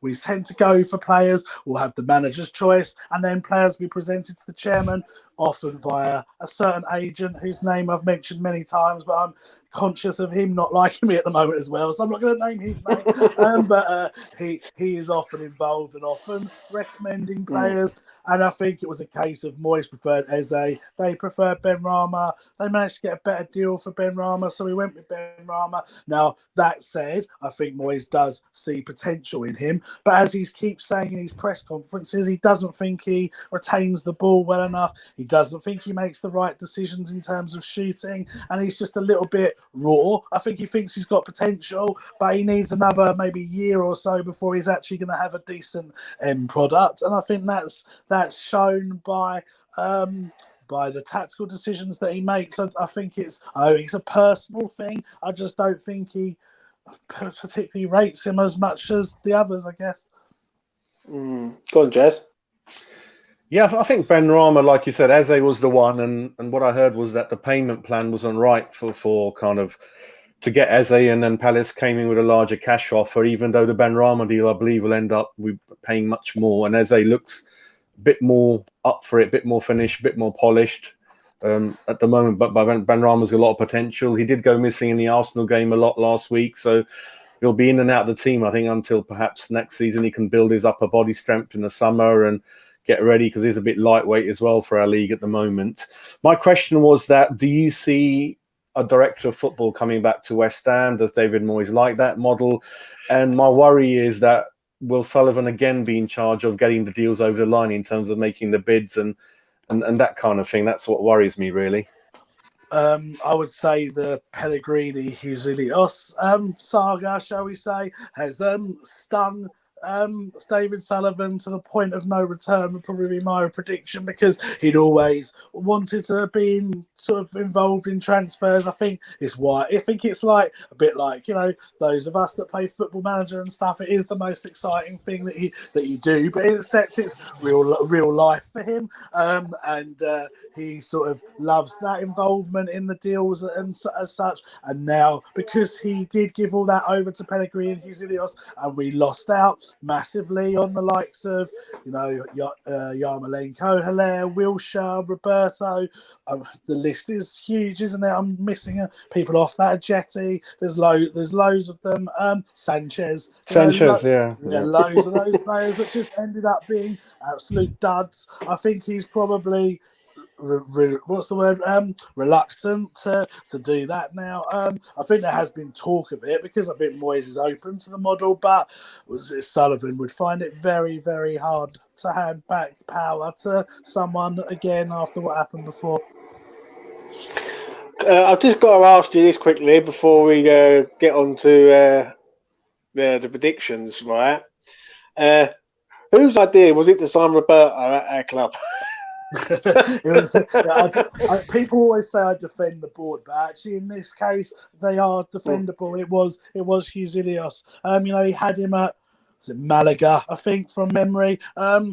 we tend to go for players. We'll have the manager's choice, and then players will be presented to the chairman, often via a certain agent whose name I've mentioned many times, but I'm conscious of him not liking me at the moment as well, so I'm not going to name his name. But he is often involved and often recommending players. And I think it was a case of Moyes preferred Eze. They preferred Ben Rama. They managed to get a better deal for Ben Rama, so we went with Ben Rama. Now, that said, I think Moyes does see potential in him. But as he keeps saying in his press conferences, he doesn't think he retains the ball well enough. He doesn't think he makes the right decisions in terms of shooting. And he's just a little bit raw. I think he thinks he's got potential, but he needs another maybe year or so before he's actually going to have a decent end product. And I think that's shown by the tactical decisions that he makes. I think it's a personal thing. I just don't think he particularly rates him as much as the others, I guess. Go on, Jazz. Yeah, I think Ben Rama, like you said, Eze was the one, and what I heard was that the payment plan wasn't right for kind of to get Eze, and then Palace came in with a larger cash offer, even though the Ben Rama deal, I believe, will end up with paying much more, and Eze looks a bit more up for it, a bit more finished, a bit more polished at the moment. But Ben Rama's got a lot of potential. He did go missing in the Arsenal game a lot last week, so he'll be in and out of the team, I think, until perhaps next season he can build his upper body strength in the summer and get ready, because he's a bit lightweight as well for our league at the moment. My question was that, do you see a director of football coming back to West Ham? Does David Moyes like that model? And my worry is that will Sullivan again be in charge of getting the deals over the line in terms of making the bids and that kind of thing? That's what worries me, really. I would say the Pellegrini Husilios saga, shall we say, has stung David Sullivan to the point of no return would probably be my prediction, because he'd always wanted to be involved in transfers. I think it's like a bit like, those of us that play Football Manager and stuff. It is the most exciting thing that you do, but except it's real life for him, and he sort of loves that involvement in the deals and as such. And now, because he did give all that over to Pellegrini and Husilios, and we lost out massively on the likes of, Yarmolenko, Hilaire, Wilshere, Roberto. The list is huge, isn't it? I'm missing people off that. Jetty, there's loads of them. Sanchez, loads of those players that just ended up being absolute duds. I think he's probably reluctant to do that now. I think there has been talk of it, because I think Moyes is open to the model, but Sullivan would find it very, very hard to hand back power to someone again after what happened before. I've just got to ask you this quickly before we get on to the predictions, right? Whose idea was it to sign Roberto at our club? People always say I defend the board, but actually in this case they are defendable. It was Husilios. He had him at was it Malaga, I think, from memory.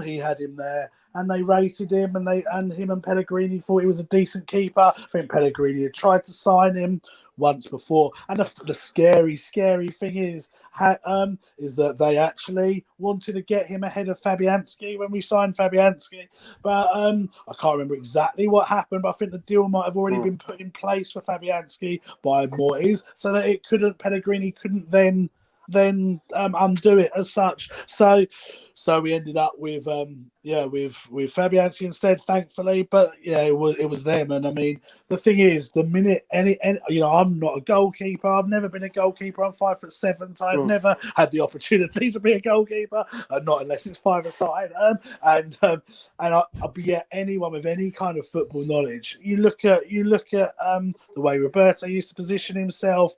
He had him there, and they rated him, and him and Pellegrini thought he was a decent keeper. I think Pellegrini had tried to sign him once before, and the scary thing is that they actually wanted to get him ahead of Fabianski when we signed Fabianski, but I can't remember exactly what happened. But I think the deal might have already been put in place for Fabianski by Moyes, so that Pellegrini couldn't then undo it as such. So we ended up with Fabianski instead, thankfully. But yeah, it was them. And I mean, the thing is, the minute any I'm not a goalkeeper. I've never been a goalkeeper. I'm 5'7", so I've never had the opportunity to be a goalkeeper, not unless it's five-a-side. Anyone with any kind of football knowledge, you look at the way Roberto used to position himself.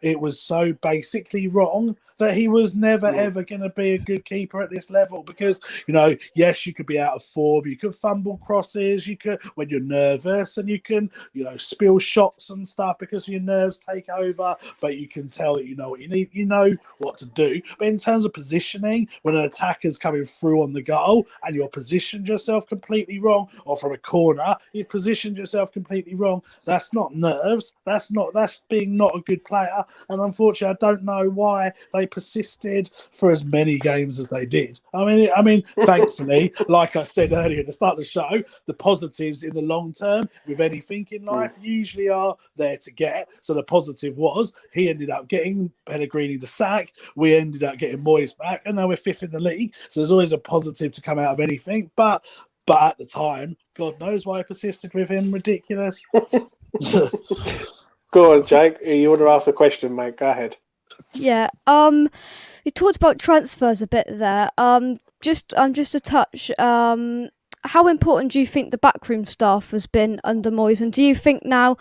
It was so basically wrong that he was never ever going to be a good keeper at this level, because yes, you could be out of form, you could fumble crosses, you could when you're nervous, and you can spill shots and stuff because your nerves take over, but you can tell that you know what you need, you know what to do. But in terms of positioning, when an attacker's coming through on the goal and you're positioned yourself completely wrong, or from a corner you've positioned yourself completely wrong, that's not nerves, that's being not a good player. And unfortunately, I don't know why they persisted for as many games as they did. I mean, thankfully, like I said earlier at the start of the show, the positives in the long term with anything in life usually are there to get. So the positive was he ended up getting Pellegrini the sack, we ended up getting Moyes back, and now we're fifth in the league. So there's always a positive to come out of anything. But at the time, God knows why I persisted with him. Ridiculous. Go on, Jake. You want to ask a question, mate? Go ahead. Yeah. You talked about transfers a bit there. Just a touch. How important do you think the backroom staff has been under Moyes, and do you think now,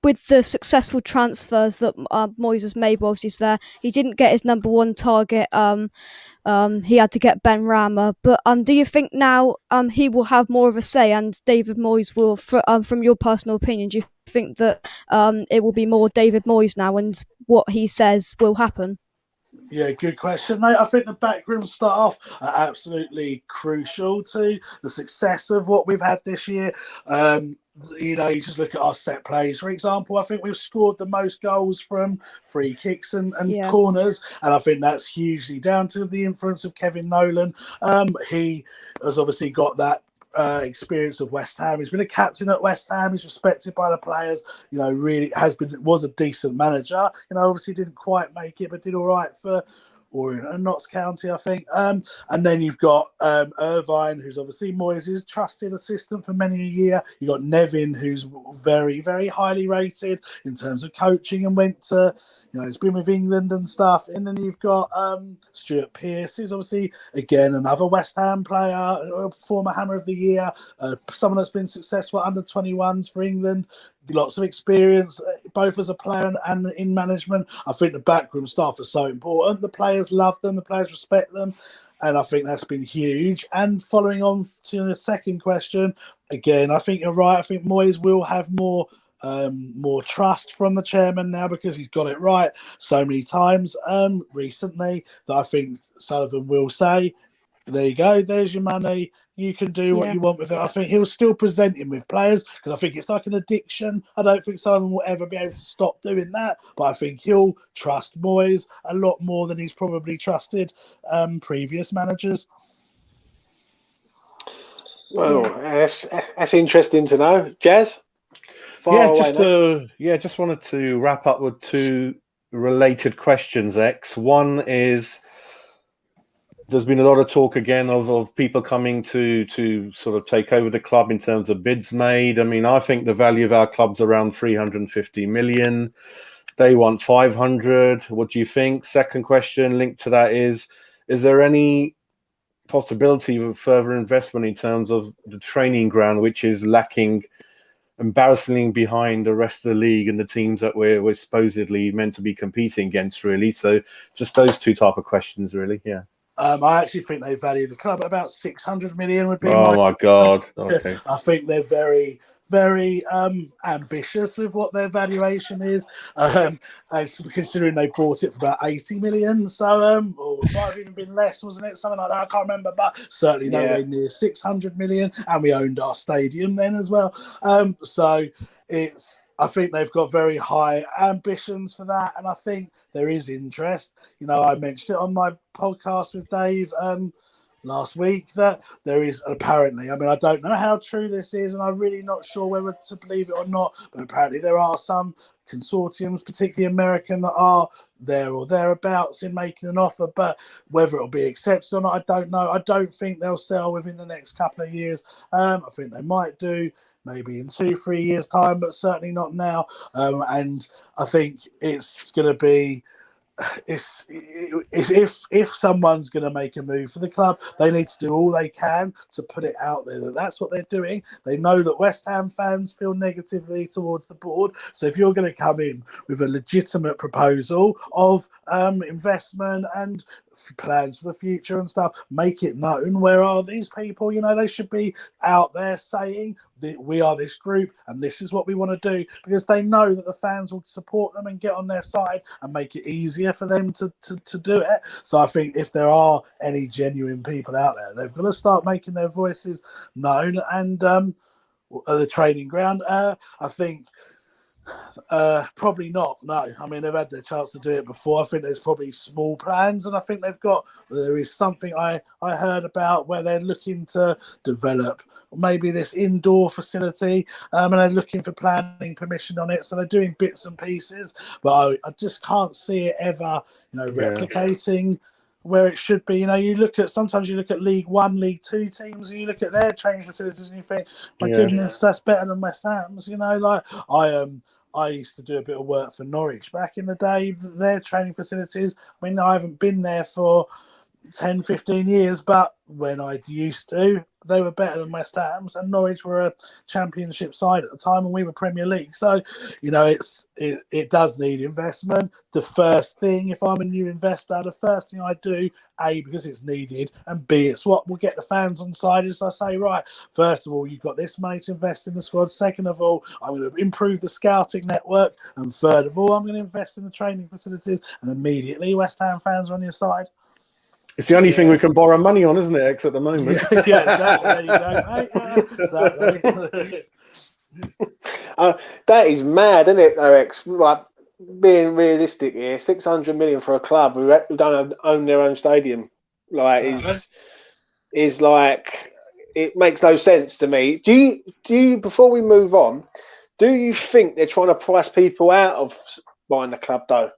with the successful transfers that Moyes has made, whilst he's there, he didn't get his number one target. He had to get Ben Rama, but do you think now he will have more of a say, and David Moyes will, from your personal opinion, do you think that it will be more David Moyes now, and what he says will happen? Yeah, good question, mate. I think the backroom staff are absolutely crucial to the success of what we've had this year. You just look at our set plays, for example. I think we've scored the most goals from free kicks and corners, and I think that's hugely down to the influence of Kevin Nolan. He has obviously got that experience of West Ham. He's been a captain at West Ham. He's respected by the players. Really was a decent manager. Obviously didn't quite make it, but did all right for Orient and Notts County, I think. And then you've got Irvine, who's obviously Moyes' trusted assistant for many a year. You've got Nevin, who's very, very highly rated in terms of coaching and went to, he's been with England and stuff. And then you've got Stuart Pearce, who's obviously, again, another West Ham player, former Hammer of the Year, someone that's been successful under 21s for England. Lots of experience, both as a player and in management. I think the backroom staff are so important. The players love them, the players respect them, and I think that's been huge. And following on to the second question, again, I think you're right. I think Moyes will have more trust from the chairman now, because he's got it right so many times recently that I think Sullivan will say, there you go, there's your money, you can do what you want with it. I think he'll still present him with players, because I think it's like an addiction. I don't think Sullivan will ever be able to stop doing that, but I think he'll trust Moyes a lot more than he's probably trusted previous managers. Well, that's interesting to know. Jazz? Just wanted to wrap up with two related questions, X. One is, there's been a lot of talk again of people coming to sort of take over the club in terms of bids made. I mean, I think the value of our club's around 350 million. They want 500. What do you think? Second question linked to that is there any possibility of further investment in terms of the training ground, which is lacking, embarrassingly behind the rest of the league and the teams that we're supposedly meant to be competing against, really? So just those two type of questions, really. Yeah. I actually think they value the club at about 600 million would be. Oh my God. Okay. I think they're very, very ambitious with what their valuation is, as considering they bought it for about 80 million. So, or it might have even been less, wasn't it? Something like that. I can't remember, but certainly nowhere near 600 million. And we owned our stadium then as well. So I think they've got very high ambitions for that, and I think there is interest. You know, I mentioned it on my podcast with Dave last week that there is apparently, I mean, I don't know how true this is, and I'm really not sure whether to believe it or not, but apparently there are some consortiums, particularly American, that are there or thereabouts in making an offer, but whether it'll be accepted or not, I don't know. I don't think they'll sell within the next couple of years. I think they might do maybe in 2-3 years' time, but certainly not now. And I think it's going to be, if someone's going to make a move for the club, they need to do all they can to put it out there that that's what they're doing. They know that West Ham fans feel negatively towards the board, so if you're going to come in with a legitimate proposal of investment and plans for the future and stuff, make it known. Where are these people? You know, they should be out there saying that we are this group and this is what we want to do, because they know that the fans will support them and get on their side and make it easier for them to do it. So I think if there are any genuine people out there, they've got to start making their voices known. And the training ground, I think probably not. No, I mean, they've had their chance to do it before. I think there's probably small plans, and I think there is something I heard about where they're looking to develop maybe this indoor facility, and they're looking for planning permission on it. So they're doing bits and pieces, but I just can't see it ever, replicating where it should be. You know, sometimes you look at League One, League Two teams, and you look at their training facilities and you think, my goodness, that's better than West Ham's. You know, like I used to do a bit of work for Norwich back in the day. Their training facilities, I mean, I haven't been there for 10, 15 years, but when I used to, they were better than West Ham's, and Norwich were a championship side at the time, and we were Premier League. So, you know, it does need investment. The first thing, if I'm a new investor, the first thing I do, A, because it's needed, and B, it's what will get the fans on side, is I say, right, first of all, you've got this money to invest in the squad. Second of all, I'm going to improve the scouting network. And third of all, I'm going to invest in the training facilities. And immediately, West Ham fans are on your side. It's the only thing we can borrow money on, isn't it, X, at the moment? Yeah, exactly. There you go, mate. Exactly. That is mad, isn't it, though, X? Like, being realistic here, 600 million for a club who don't own their own stadium, like, is like, it makes no sense to me. Do you, before we move on, do you think they're trying to price people out of buying the club, though?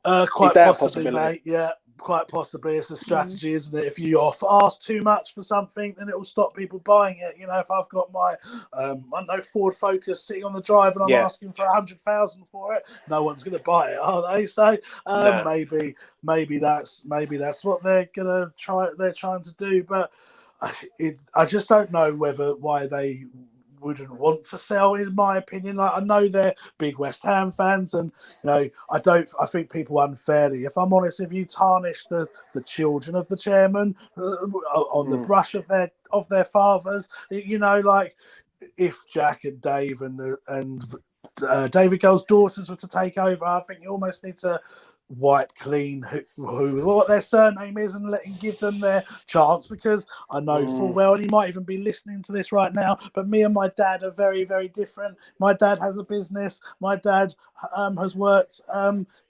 Quite possibly, mate. Yeah. Quite possibly. It's a strategy, isn't it? If you ask too much for something, then it will stop people buying it. You know, if I've got my I don't know, Ford Focus sitting on the drive and I'm asking for 100,000 for it, no one's going to buy it, are they? So maybe that's what they're gonna try. They're trying to do, but I just don't know why they wouldn't want to sell, in my opinion. Like, I know they're big West Ham fans, and you know, I think people unfairly, if I'm honest, if you tarnish the children of the chairman on the brush of their fathers, you know, like if Jack and Dave and David Girl's daughters were to take over, I think you almost need to wipe clean what their surname is and give them their chance, because I know full well, and he might even be listening to this right now, but me and my dad are very, very different. My dad has a business. My dad has worked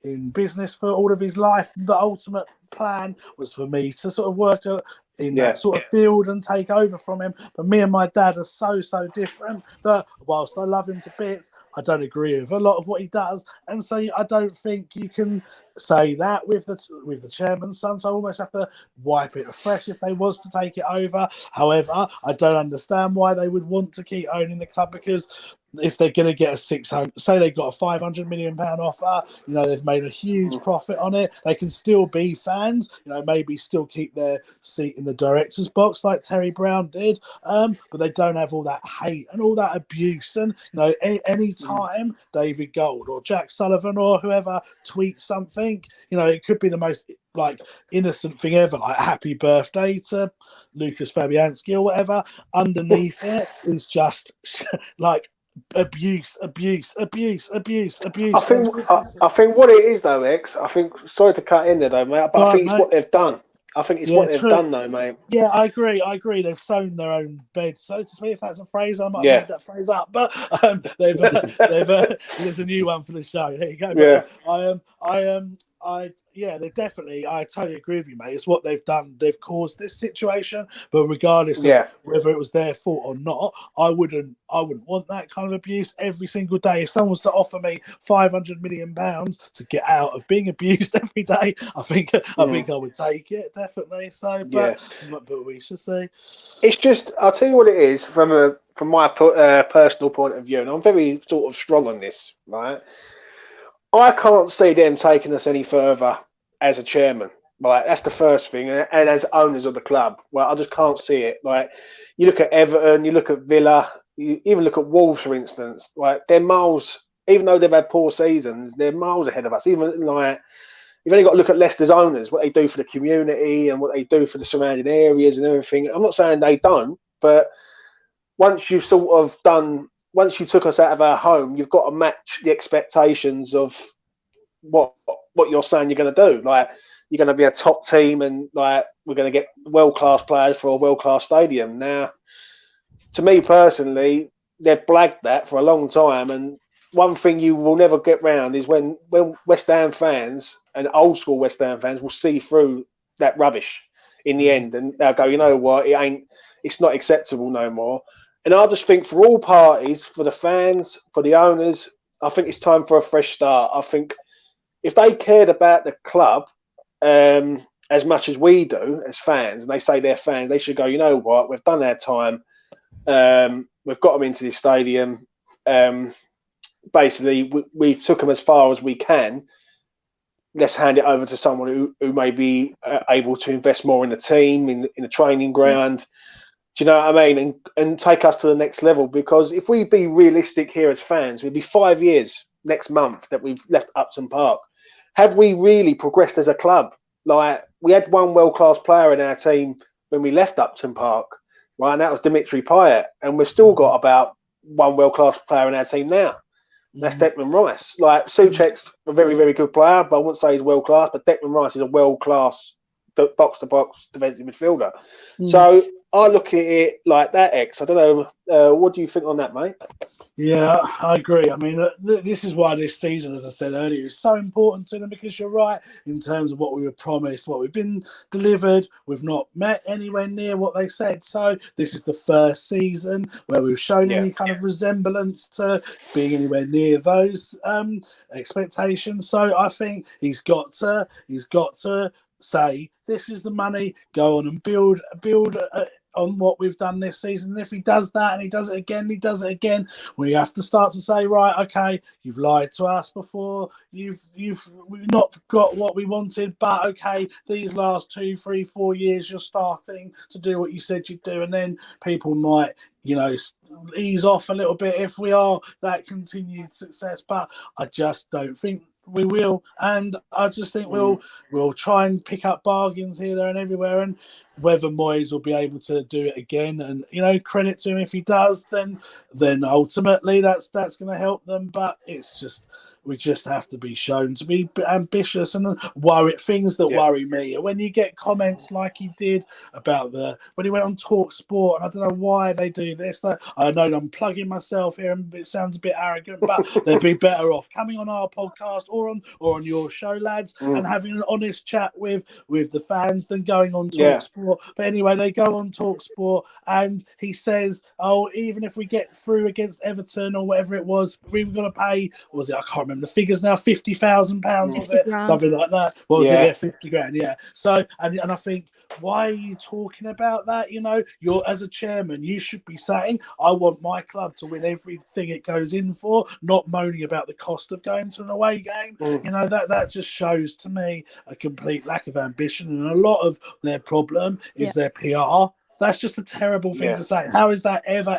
in business for all of his life. The ultimate plan was for me to sort of work in that sort of field and take over from him. But me and my dad are so different that whilst I love him to bits, I don't agree with a lot of what he does, and so I don't think you can say that with the chairman's son. So I almost have to wipe it afresh if they was to take it over. However, I don't understand why they would want to keep owning the club, because if they're going to get a 600, say they got a 500 million pound offer, you know, they've made a huge profit on it. They can still be fans, you know, maybe still keep their seat in the director's box like Terry Brown did, but they don't have all that hate and all that abuse. And you know, any time David Gold or Jack Sullivan or whoever tweets something, you know, it could be the most like innocent thing ever, like happy birthday to Lucas Fabianski or whatever. Underneath it is just like abuse. I think what it is though, X. I think, sorry to cut in there though, mate, but I think it's what they've done. I think it's what they've done though, mate. Yeah, I agree. They've sown their own bed, so to speak. If that's a phrase, I might have made that phrase up, but they've there's a new one for the show. There you go. Yeah. They definitely. I totally agree with you, mate. It's what they've done. They've caused this situation, but regardless of whether it was their fault or not, I wouldn't want that kind of abuse every single day. If someone was to offer me £500 million to get out of being abused every day, I think I would take it, definitely. So, but we should see. It's just, I'll tell you what it is from my personal point of view, and I'm very sort of strong on this, right? I can't see them taking us any further as a chairman. Right, that's the first thing, and as owners of the club, well, I just can't see it. Like, you look at Everton, you look at Villa, you even look at Wolves, for instance. Like, they're miles, even though they've had poor seasons, they're miles ahead of us. Even like, you've only got to look at Leicester's owners, what they do for the community and what they do for the surrounding areas and everything. I'm not saying they don't, but once you took us out of our home, you've got to match the expectations of what you're saying you're going to do. Like, you're going to be a top team, and like, we're going to get world-class players for a world-class stadium. Now, to me personally, they've blagged that for a long time, and one thing you will never get round is when West Ham fans and old school West Ham fans will see through that rubbish in the end, and they'll go, you know what, it's not acceptable no more. And I just think for all parties, for the fans, for the owners, I think it's time for a fresh start. I think if they cared about the club as much as we do as fans, and they say they're fans, they should go, you know what, we've done our time. We've got them into this stadium. Basically, we took them as far as we can. Let's hand it over to someone who may be able to invest more in the team, in the training ground. Do you know what I mean? And take us to the next level. Because if we be realistic here as fans, we'd be 5 years next month that we've left Upton Park. Have we really progressed as a club? Like, we had one world-class player in our team when we left Upton Park, right? And that was Dimitri Payet. And we've still got about one world-class player in our team now. That's Declan Rice. Like, Souček's a very, very good player, but I wouldn't say he's world-class. But Declan Rice is a world-class box-to-box defensive midfielder. So I look at it like that, X. I don't know. What do you think on that, mate? Yeah, I agree. I mean, this is why this season, as I said earlier, is so important to them, because you're right in terms of what we were promised, what we've been delivered. We've not met anywhere near what they said. So this is the first season where we've shown any kind of resemblance to being anywhere near those expectations. So I think he's got to say, this is the money, go on and build on what we've done this season. And if he does that and he does it again, we have to start to say, right, okay, you've lied to us before, we've not got what we wanted, but okay, these last 2, 3, 4 years you're starting to do what you said you'd do, and then people might, you know, ease off a little bit if we are that continued success. But I just don't think we will, and I just think we'll try and pick up bargains here, there, and everywhere. And whether Moyes will be able to do it again, and you know, credit to him if he does, then ultimately that's going to help them. But it's just, we just have to be shown to be ambitious and things that worry me. When you get comments like he did about when he went on Talk Sport, and I don't know why they do this. I know I'm plugging myself here, and it sounds a bit arrogant, but they'd be better off coming on our podcast or on your show, lads, and having an honest chat with the fans than going on Talk Sport. But anyway, they go on Talk Sport, and he says, "Oh, even if we get through against Everton or whatever it was, we were going to pay. What was it? I can't remember the figures now. £50,000 was it? Something like that. What was it? Yeah, 50 grand. Yeah. So, and I think, why are you talking about that? You know, you're, as a chairman, you should be saying, I want my club to win everything it goes in for, not moaning about the cost of going to an away game. You know, that just shows to me a complete lack of ambition, and a lot of their problem is their PR. That's just a terrible thing to say. How is that ever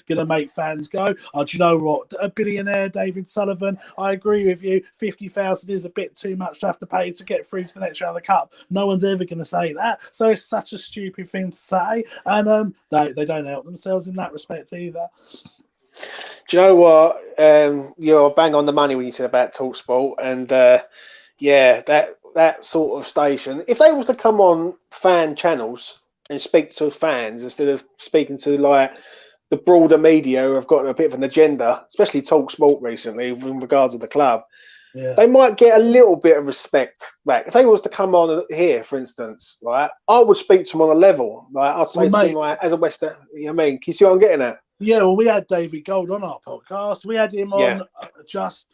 going to make fans go, oh, do you know what? A billionaire, David Sullivan, I agree with you. 50,000 is a bit too much to have to pay to get through to the next round of the cup. No one's ever going to say that. So it's such a stupid thing to say. And they don't help themselves in that respect either. Do you know what? You're bang on the money when you said about TalkSport, and that sort of station. If they was to come on fan channels and speak to fans instead of speaking to like the broader media who have got a bit of an agenda, especially TalkSport recently in regards to the club, they might get a little bit of respect back. If they was to come on here, for instance, like I would speak to them on a level. Like I'd say to them, like, as a West Ham, you know what I mean? Can you see what I'm getting at? Yeah, well, we had David Gold on our podcast. We had him on just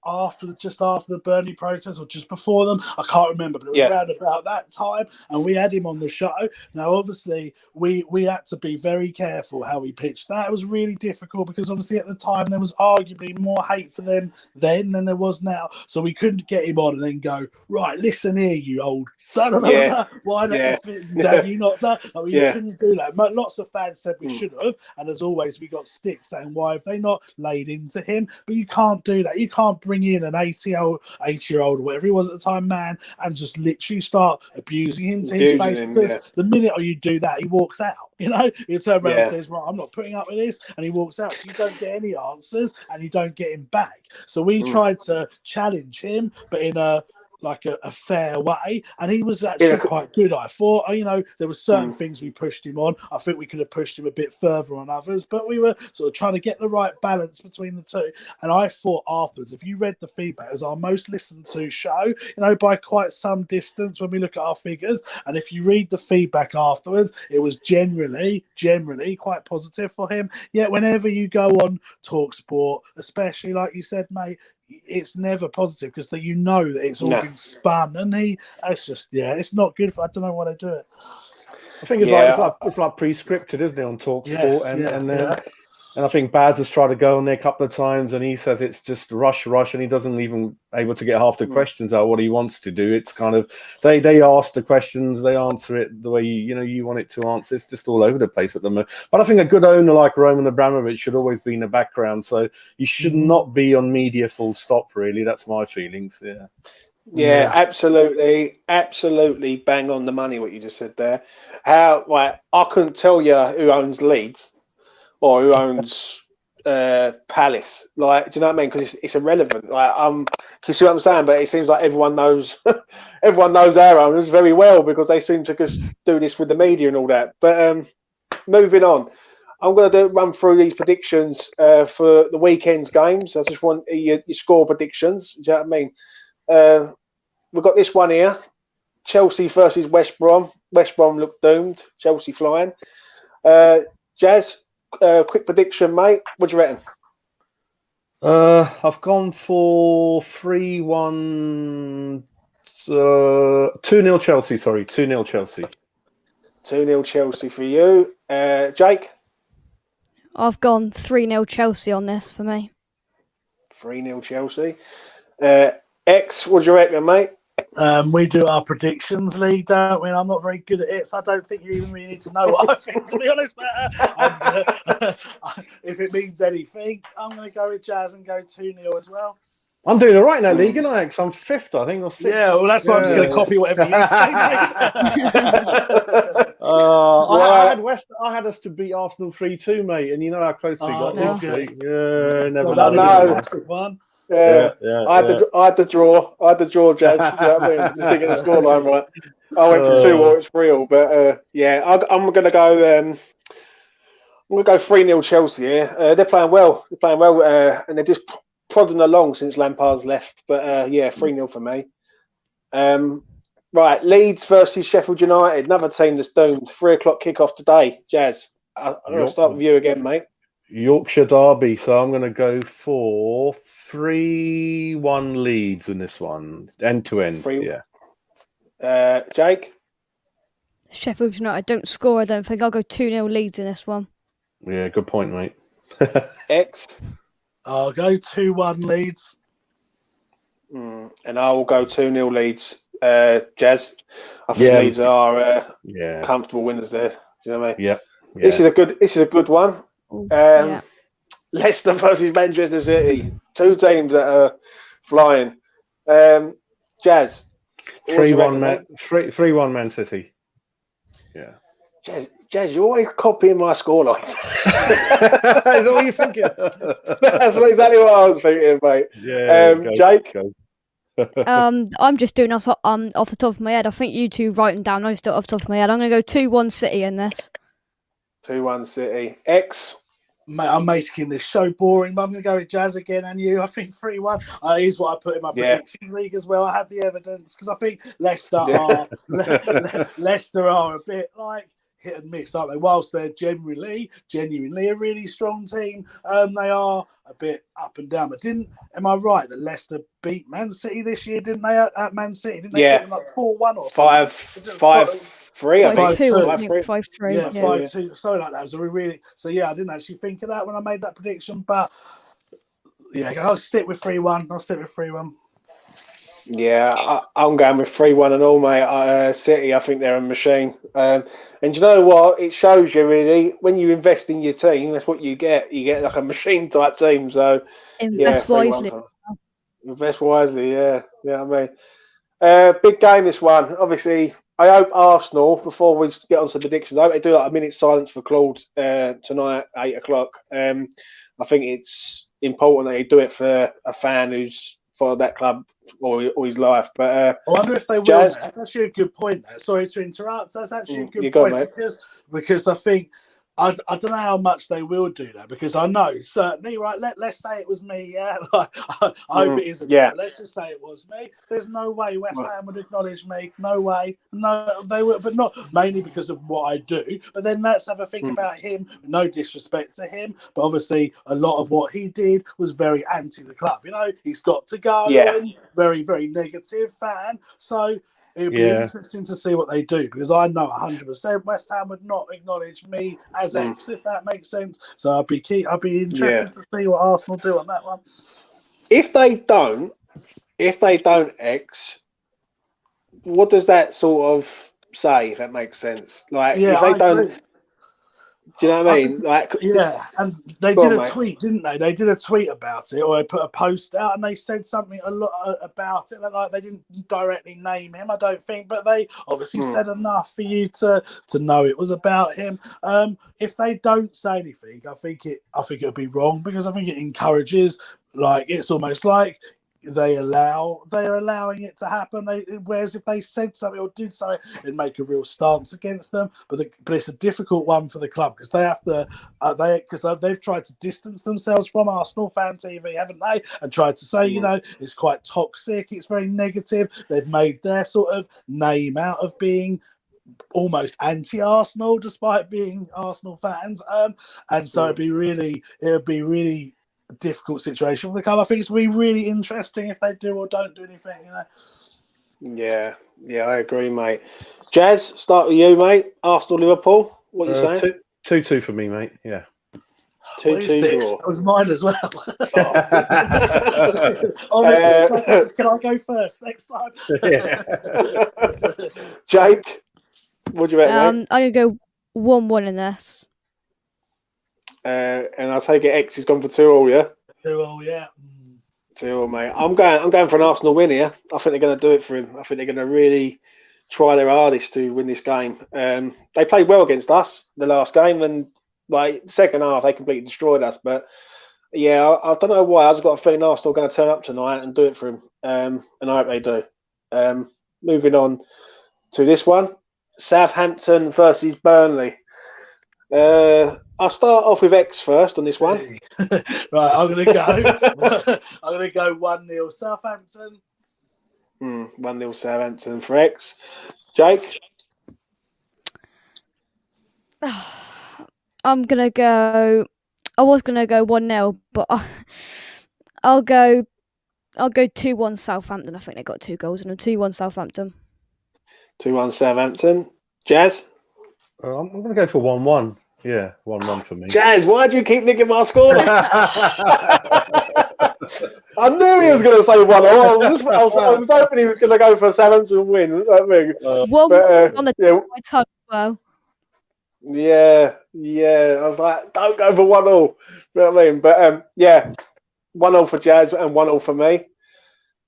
after the Burnley protest or just before them? I can't remember, but it was around about that time, and we had him on the show. Now, obviously, we had to be very careful how we pitched that. It was really difficult because obviously at the time there was arguably more hate for them then than there was now. So we couldn't get him on and then go, right, listen here, you old why the have you not done? I mean, you couldn't do that. Lots of fans said we should have, and as always, we got sticks saying, why have they not laid into him? But you can't do that. You can't bring in an 80-year-old or whatever he was at the time, man, and just literally start abusing him to his face. Because the minute you do that, he walks out. You know, you turn around and says, right, I'm not putting up with this, and he walks out. So you don't get any answers, and you don't get him back. So we tried to challenge him, but in a fair way, and he was actually quite good. I thought, you know, there were certain things we pushed him on. I think we could have pushed him a bit further on others, but we were sort of trying to get the right balance between the two. And I thought afterwards, if you read the feedback, it was our most listened to show, you know, by quite some distance when we look at our figures. And if you read the feedback afterwards, it was generally quite positive for him. Yet whenever you go on TalkSport, especially like you said, mate, it's never positive because you know that it's all been spun, and it's not good. I don't know why they do it. I think it's like pre-scripted, isn't it, on TalkSport? And I think Baz has tried to go on there a couple of times, and he says it's just rush, and he doesn't even able to get half the questions out what he wants to do. It's kind of they ask the questions, they answer it the way you want it to answer. It's just all over the place at the moment. But I think a good owner like Roman Abramovich should always be in the background, so you should not be on media full stop. Really, that's my feelings. Yeah, absolutely bang on the money what you just said there. I couldn't tell you who owns Leeds or who owns Palace. Like, do you know what I mean? Because it's irrelevant. Like, can you see what I'm saying? But it seems like everyone knows our owners very well because they seem to just do this with the media and all that. But moving on, I'm going to run through these predictions for the weekend's games. I just want your score predictions. Do you know what I mean? We've got this one here: Chelsea versus West Brom. West Brom look doomed. Chelsea flying. Jazz. Quick prediction, mate. What do you reckon? I've gone for 3-1. 2-0 Chelsea. Sorry, 2-0 Chelsea. 2-0 Chelsea for you. Jake? I've gone 3-0 Chelsea on this for me. 3-0 Chelsea. X, what do you reckon, mate? We do our predictions league, don't we? And I'm not very good at it, so I don't think you even really need to know what I think, to be honest. But if it means anything, I'm going to go with Jazz and go 2-0 as well. I'm doing all right in that league, and I'm 5th, I think, or 6th. Yeah, well, that's why I'm just going to copy whatever you say, mate. I had us to beat Arsenal 3-2, mate, and you know how close we got this week. Never know. I had the draw, Jazz. You know what I mean? Just to get the scoreline right. I went to 2-0, it's real. But I'm going to go. I'm going to go 3-0 Chelsea here. They're playing well. And they're just plodding along since Lampard's left. But 3-0 for me. Right, Leeds versus Sheffield United. Another team that's doomed. 3:00 kickoff today. Jazz, I'm going to start with you again, mate. Yorkshire derby, so I'm going to go for 3-1 Leeds in this one, end to end. Jake? Sheffield United don't score, I don't think. I'll go 2-0 Leeds in this one. Yeah, good point, mate. X? I'll go 2-1 Leeds. And I will go 2-0 Leeds. Jazz? I think Leeds are comfortable winners there. Do you know what I mean? Yeah. This is a good one. Leicester versus Manchester City, two teams that are flying. Jazz, 3-1 Man City. Yeah, Jazz, you're always copying my scorelines. Is that what you're thinking? That's exactly what I was thinking, mate. Yeah, Jake? Go. I'm just doing us off the top of my head. I think you two write them down. I just do it off the top of my head. I'm going to go 2-1 City in this. 2-1 City. X? Mate, I'm making this show boring, but I'm going to go with Jazz again and you. I think 3-1. Here's what I put in my predictions league as well. I have the evidence because I think Leicester are a bit like hit and miss, aren't they? Whilst they're genuinely a really strong team, they are a bit up and down. But am I right that Leicester beat Man City this year? Didn't they at Man City? Didn't they beat them like 4-1 or something? 5-3, I think. 5-2. Yeah, 5-2, something like that. So I didn't actually think of that when I made that prediction, but yeah, I'll stick with 3-1. Yeah, I'm going with 3-1 and all, mate. City, I think they're a machine. And you know what? It shows you, really, when you invest in your team, that's what you get. You get like a machine type team. So, invest wisely. Invest wisely, yeah. Yeah, I mean. Big game, this one. Obviously, I hope Arsenal, before we get on to the predictions, I hope they do like a minute silence for Claude tonight at 8 o'clock. I think it's important that they do it for a fan who's followed that club all his life. But I wonder if they will. Jazz, That's actually a good point. Sorry to interrupt. That's actually a good point because I think I don't know how much they will do that, because I know certainly, right, let's say it was me, yeah. I hope it isn't. Yeah. But let's just say it was me. There's no way West Ham would acknowledge me. No way. No, they would, but not mainly because of what I do. But then let's have a think about him. No disrespect to him, but obviously a lot of what he did was very anti the club. You know, he's got to go. Yeah. And very, very negative fan. So it'd be interesting to see what they do, because I know 100% West Ham would not acknowledge me as X, if that makes sense. So I'd be interested to see what Arsenal do on that one. If they don't X, what does that sort of say? If that makes sense, like if they don't. Agree. Do you know what I mean? And they did a tweet, didn't they? They did a tweet about it, or they put a post out, and they said something a lot about it. Like, they didn't directly name him, I don't think, but they obviously said enough for you to know it was about him. If they don't say anything, I think it'll be wrong, because I think it encourages. Like, it's almost like they're allowing it to happen. Whereas if they said something or did something, it'd make a real stance against them. But it's a difficult one for the club, because they have to because they've tried to distance themselves from Arsenal fan TV, haven't they? And tried to say, you know, it's quite toxic, it's very negative. They've made their sort of name out of being almost anti-Arsenal, despite being Arsenal fans. And so it'd be really difficult situation for the club. I think it's really interesting if they do or don't do anything, you know. Yeah, I agree, mate. Jazz, start with you, mate. Arsenal, Liverpool. What are you saying? 2-2 for me, mate. Yeah. 2-2 draw. That was mine as well. Honestly, can I go first next time? Jake, what do you reckon, mate? I'm gonna go 1-1 in this. And I take it X has gone for 2-2, yeah? 2-2, yeah. 2-2, mate. I'm going for an Arsenal win here. I think they're going to do it for him. I think they're going to really try their hardest to win this game. They played well against us the last game, and like the second half they completely destroyed us. But yeah, I don't know why. I just got a feeling Arsenal are going to turn up tonight and do it for him. And I hope they do. Moving on to this one, Southampton versus Burnley. I'll start off with X first on this one. Right, I'm gonna go 1-0 Southampton. 1-0 Southampton for X. Jake? I'm gonna go. I was gonna go 1-0, but I'll go 2-1 Southampton. I think they got 2 goals and a 2-1 Southampton. 2-1 Southampton. Jazz? I'm going to go for 1-1. Yeah, 1-1 for me. Jazz, why do you keep nicking my score? I knew he was going to say 1-0. I was hoping he was going to go for a Southampton win. On the tip of my tongue as well. Yeah. I was like, don't go for 1-0. You know what I mean? But 1-0 for Jazz and 1-0 for me.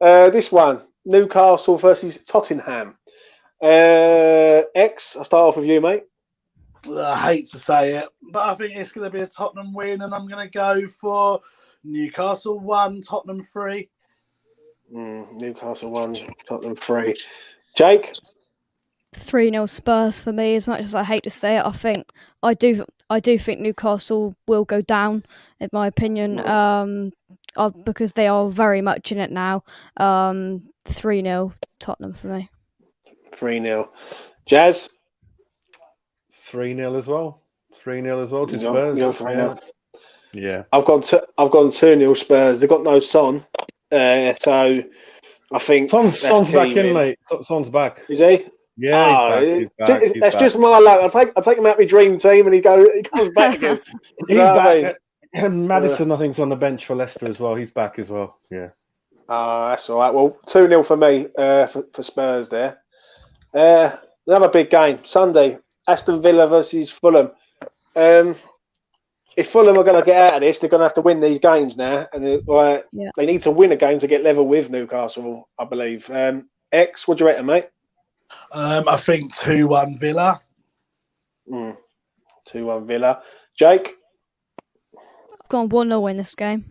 This one, Newcastle versus Tottenham. X, I'll start off with you, mate. I hate to say it, but I think it's going to be a Tottenham win, and I'm going to go for Newcastle 1, Tottenham 3. Newcastle 1, Tottenham 3. Jake? 3-0 Spurs for me. As much as I hate to say it, I do think Newcastle will go down, in my opinion, because they are very much in it now. 3-0 Tottenham for me. 3-0. Jazz? 3-0 as well. 3-0 as well to Spurs. You're 3-0. Yeah. I've gone 2-0 Spurs. They've got no Son, so I think Son's back in, mate. Son's back. Is he? Yeah, he's back. That's just my luck. I take him out of my dream team, and he comes back again. He's back. And Maddison, I think, is on the bench for Leicester as well. He's back as well. Yeah. That's all right. Well, 2-0 for me for Spurs there. Another big game Sunday: Aston Villa versus Fulham. If Fulham are going to get out of this, they're going to have to win these games now, and they need to win a game to get level with Newcastle, I believe. X, what do you reckon, mate? I think 2-1 Villa. 2-1 Villa. Jake? I've gone 1-0 in this game.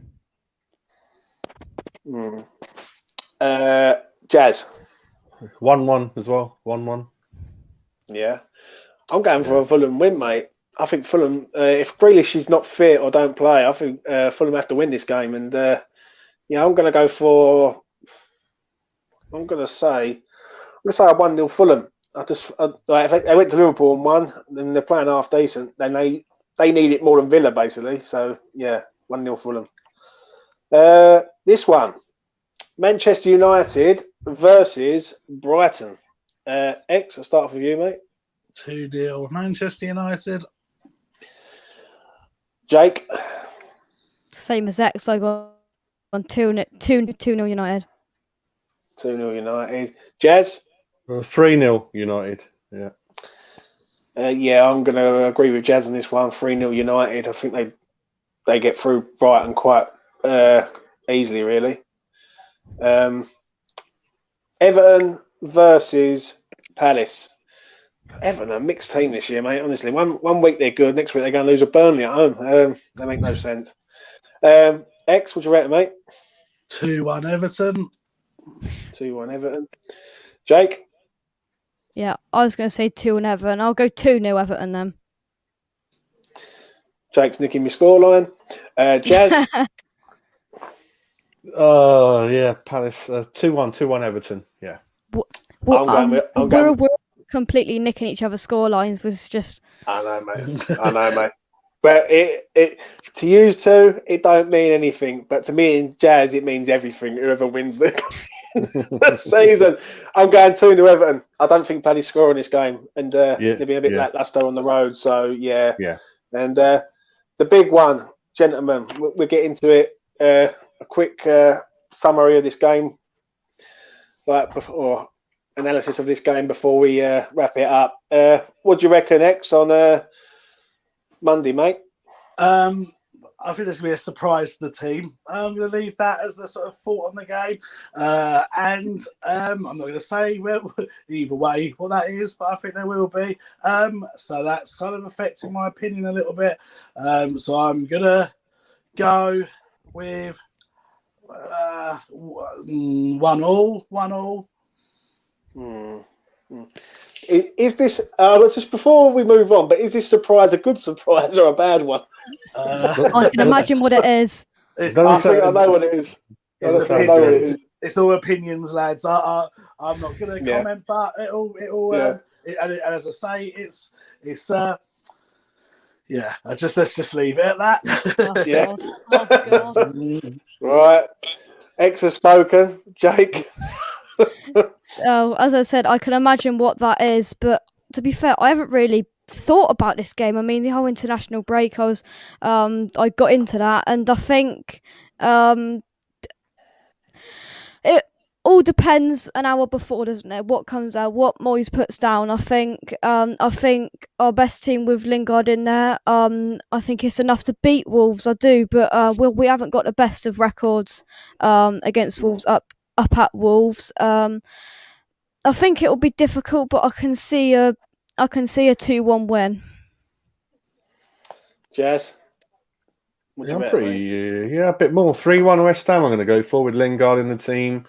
Jazz? 1-1 as well. 1-1. Yeah. I'm going for a Fulham win, mate. I think Fulham, if Grealish is not fit or don't play, I think Fulham have to win this game. And, I'm going to go for... I'm going to say a 1-0 Fulham. If they went to Liverpool and won, then they're playing half decent. Then they need it more than Villa, basically. So, 1-0 Fulham. This one, Manchester United versus Brighton. X, I'll start off with you, mate. 2-0 Manchester United. Jake? Same as X, I got 2-0 United. 2-0 United. Jazz? 3-0 United. Yeah. I'm going to agree with Jazz on this one. 3-0 United. I think they get through Brighton quite easily, really. Everton versus Palace. Everton, a mixed team this year, mate. Honestly, one week they're good, next week they're going to lose a Burnley at home. They make no sense. X, what do you reckon, mate? 2-1 Everton. 2-1 Everton. Jake? Yeah, I was going to say 2-1 Everton. I'll go 2-0 Everton then. Jake's nicking my scoreline. Jazz? Palace. 2-1 Everton. Yeah. We're completely nicking each other's scorelines. Was just. I know, mate. But it to you two, it don't mean anything. But to me and Jazz, it means everything. Whoever wins the season, I'm going 2-0 Everton. I don't think Paddy's scoring this game, and they'll be a bit lackluster on the road. So yeah. And the big one, gentlemen, we'll get into it. A quick summary of this game, or analysis of this game before we wrap it up. What do you reckon, X, on Monday, mate? I think this will be a surprise to the team. I'm going to leave that as the sort of thought on the game. And I'm not going to say either way what that is, but I think there will be. So that's kind of affecting my opinion a little bit. So I'm going to go with 1-1. Is this just before we move on? But is this surprise a good surprise or a bad one? I can imagine what it is. I think I know what it is. It's all opinions, lads. I'm not going to comment, but it'll. And as I say, it's. Let's just leave it at that. Oh, God. Right. X has spoken. Jake. As I said, I can imagine what that is, but to be fair, I haven't really thought about this game. I mean, the whole international break, I got into that, and I think it all depends an hour before, doesn't it? What comes out, what Moyes puts down. I think our best team with Lingard in there. I think it's enough to beat Wolves. I do, but we haven't got the best of records against Wolves up at Wolves. I think it will be difficult, but I can see a 2-1 win. Jazz? What do Yeah, you I'm bet, pretty, mate? a bit more. 3-1 West Ham. I'm going to go for with Lingard in the team.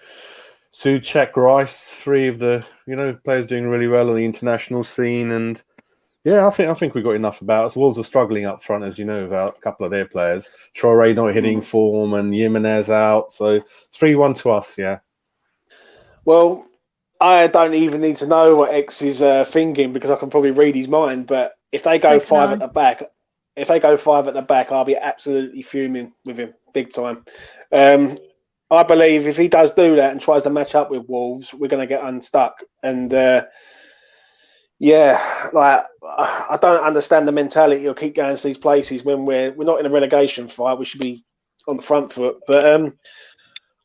Souček, Rice, three of the players doing really well on the international scene, and yeah, I think we got enough about us. Wolves are struggling up front, as you know, without a couple of their players. Traore not hitting form, and Jimenez out. So 3-1 to us. Yeah. Well, I don't even need to know what X is thinking because I can probably read his mind. But if they go five at the back, I'll be absolutely fuming with him, big time. I believe if he does do that and tries to match up with Wolves, we're going to get unstuck. And I don't understand the mentality of keep going to these places when we're not in a relegation fight. We should be on the front foot. But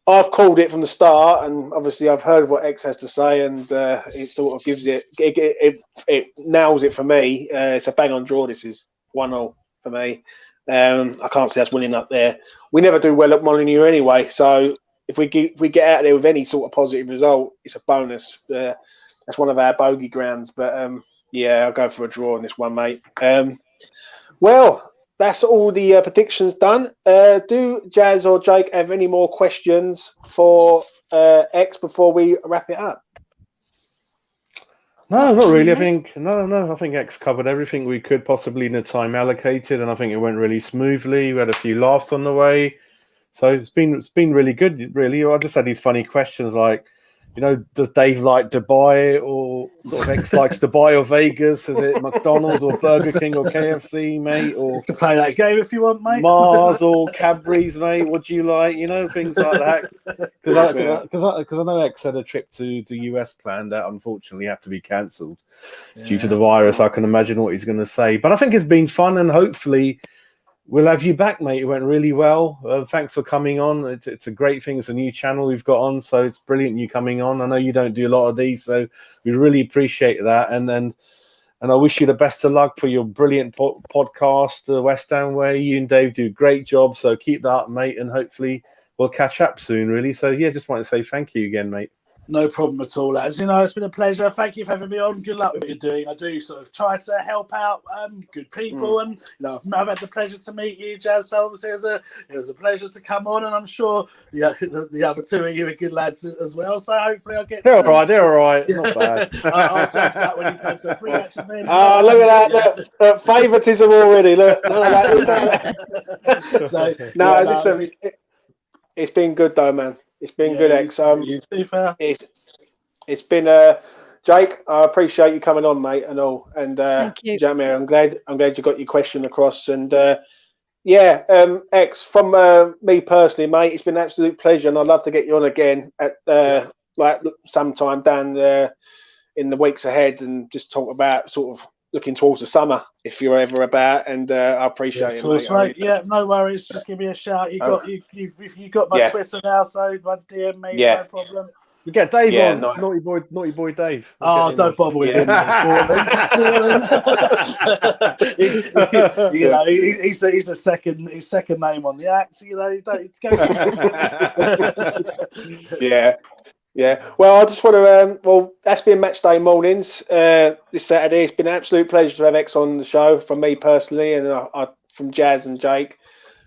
I've called it from the start, and obviously I've heard what X has to say, and it sort of gives it nails it for me. It's a bang on draw. This is 1-0 for me. I can't see us winning up there. We never do well at Molineux anyway, so if we get out of there with any sort of positive result, it's a bonus. That's one of our bogey grounds. But I'll go for a draw on this one, mate. Well, that's all the predictions done. Do Jazz or Jake have any more questions for X before we wrap it up? No, not really. I think I think X covered everything we could possibly in the time allocated, and I think it went really smoothly. We had a few laughs on the way, so it's been really good. Really, I just had these funny questions like, does Dave like Dubai, or sort of X likes Dubai or Vegas? Is it McDonald's or Burger King or KFC, mate? Or you can play that game if you want, mate. Mars or Cadbury's, mate? What do you like? Things like that. Because I know X had a trip to the US planned that unfortunately had to be cancelled due to the virus. I can imagine what he's going to say, but I think it's been fun, and hopefully we'll have you back, mate. It went really well. Thanks for coming on. It's a great thing. It's a new channel we've got on, so it's brilliant you coming on. I know you don't do a lot of these, so we really appreciate that. And I wish you the best of luck for your brilliant podcast, the West Ham Way. You and Dave do a great job, so keep that up, mate, and hopefully we'll catch up soon, really. So, yeah, just want to say thank you again, mate. No problem at all, lads. It's been a pleasure. Thank you for having me on. Good luck with what you're doing. I do sort of try to help out good people, and I've had the pleasure to meet you, Jazz. So obviously, it was a pleasure to come on, and I'm sure the other two of you are good lads as well. So hopefully, I'll get. They're all right. Not bad. I'll judge that when you come to a pre-action then. Oh, look at that! Look, favouritism already. Look at that. Listen, it's been good though, man. It's been good, X. It's been Jake. I appreciate you coming on, mate, and all. And thank you. Jamie, I'm glad you got your question across. And X, from me personally, mate, it's been an absolute pleasure, and I'd love to get you on again at like sometime down in the weeks ahead, and just talk about sort of looking towards the summer if you're ever about. And I appreciate it. Of course, mate. Yeah, no worries. Just give me a shout. You got my Twitter now, so DM me. No problem. We get Dave on. Naughty boy Dave. Don't bother with him. He's the second name on the act. Yeah. Well, I just want to. That's been Matchday mornings this Saturday. It's been an absolute pleasure to have X on the show from me personally, and from Jazz and Jake.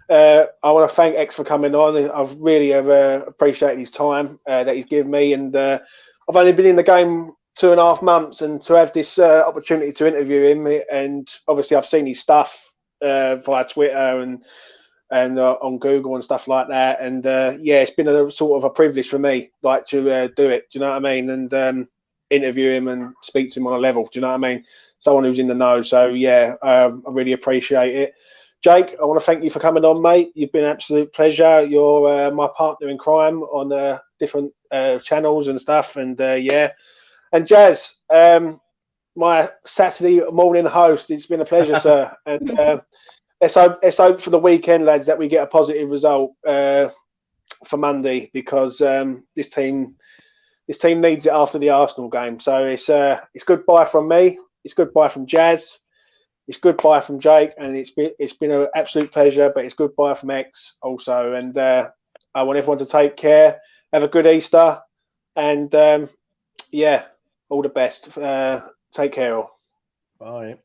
I want to thank X for coming on. I've really appreciated his time that he's given me, and I've only been in the game 2.5 months, and to have this opportunity to interview him, and obviously I've seen his stuff via Twitter and on Google and stuff like that, and it's been a sort of a privilege for me, like to do it. Do you know what I mean? And interview him and speak to him on a level. Do you know what I mean? Someone who's in the know. So I really appreciate it. Jake, I want to thank you for coming on, mate. You've been an absolute pleasure. You're my partner in crime on different channels and stuff. And and Jazz, my Saturday morning host. It's been a pleasure, sir. And let's hope for the weekend, lads, that we get a positive result for Monday, because this team needs it after the Arsenal game. So it's goodbye from me. It's goodbye from Jazz. It's goodbye from Jake, and it's been an absolute pleasure. But it's goodbye from X also, and I want everyone to take care. Have a good Easter, and all the best. Take care all. Bye.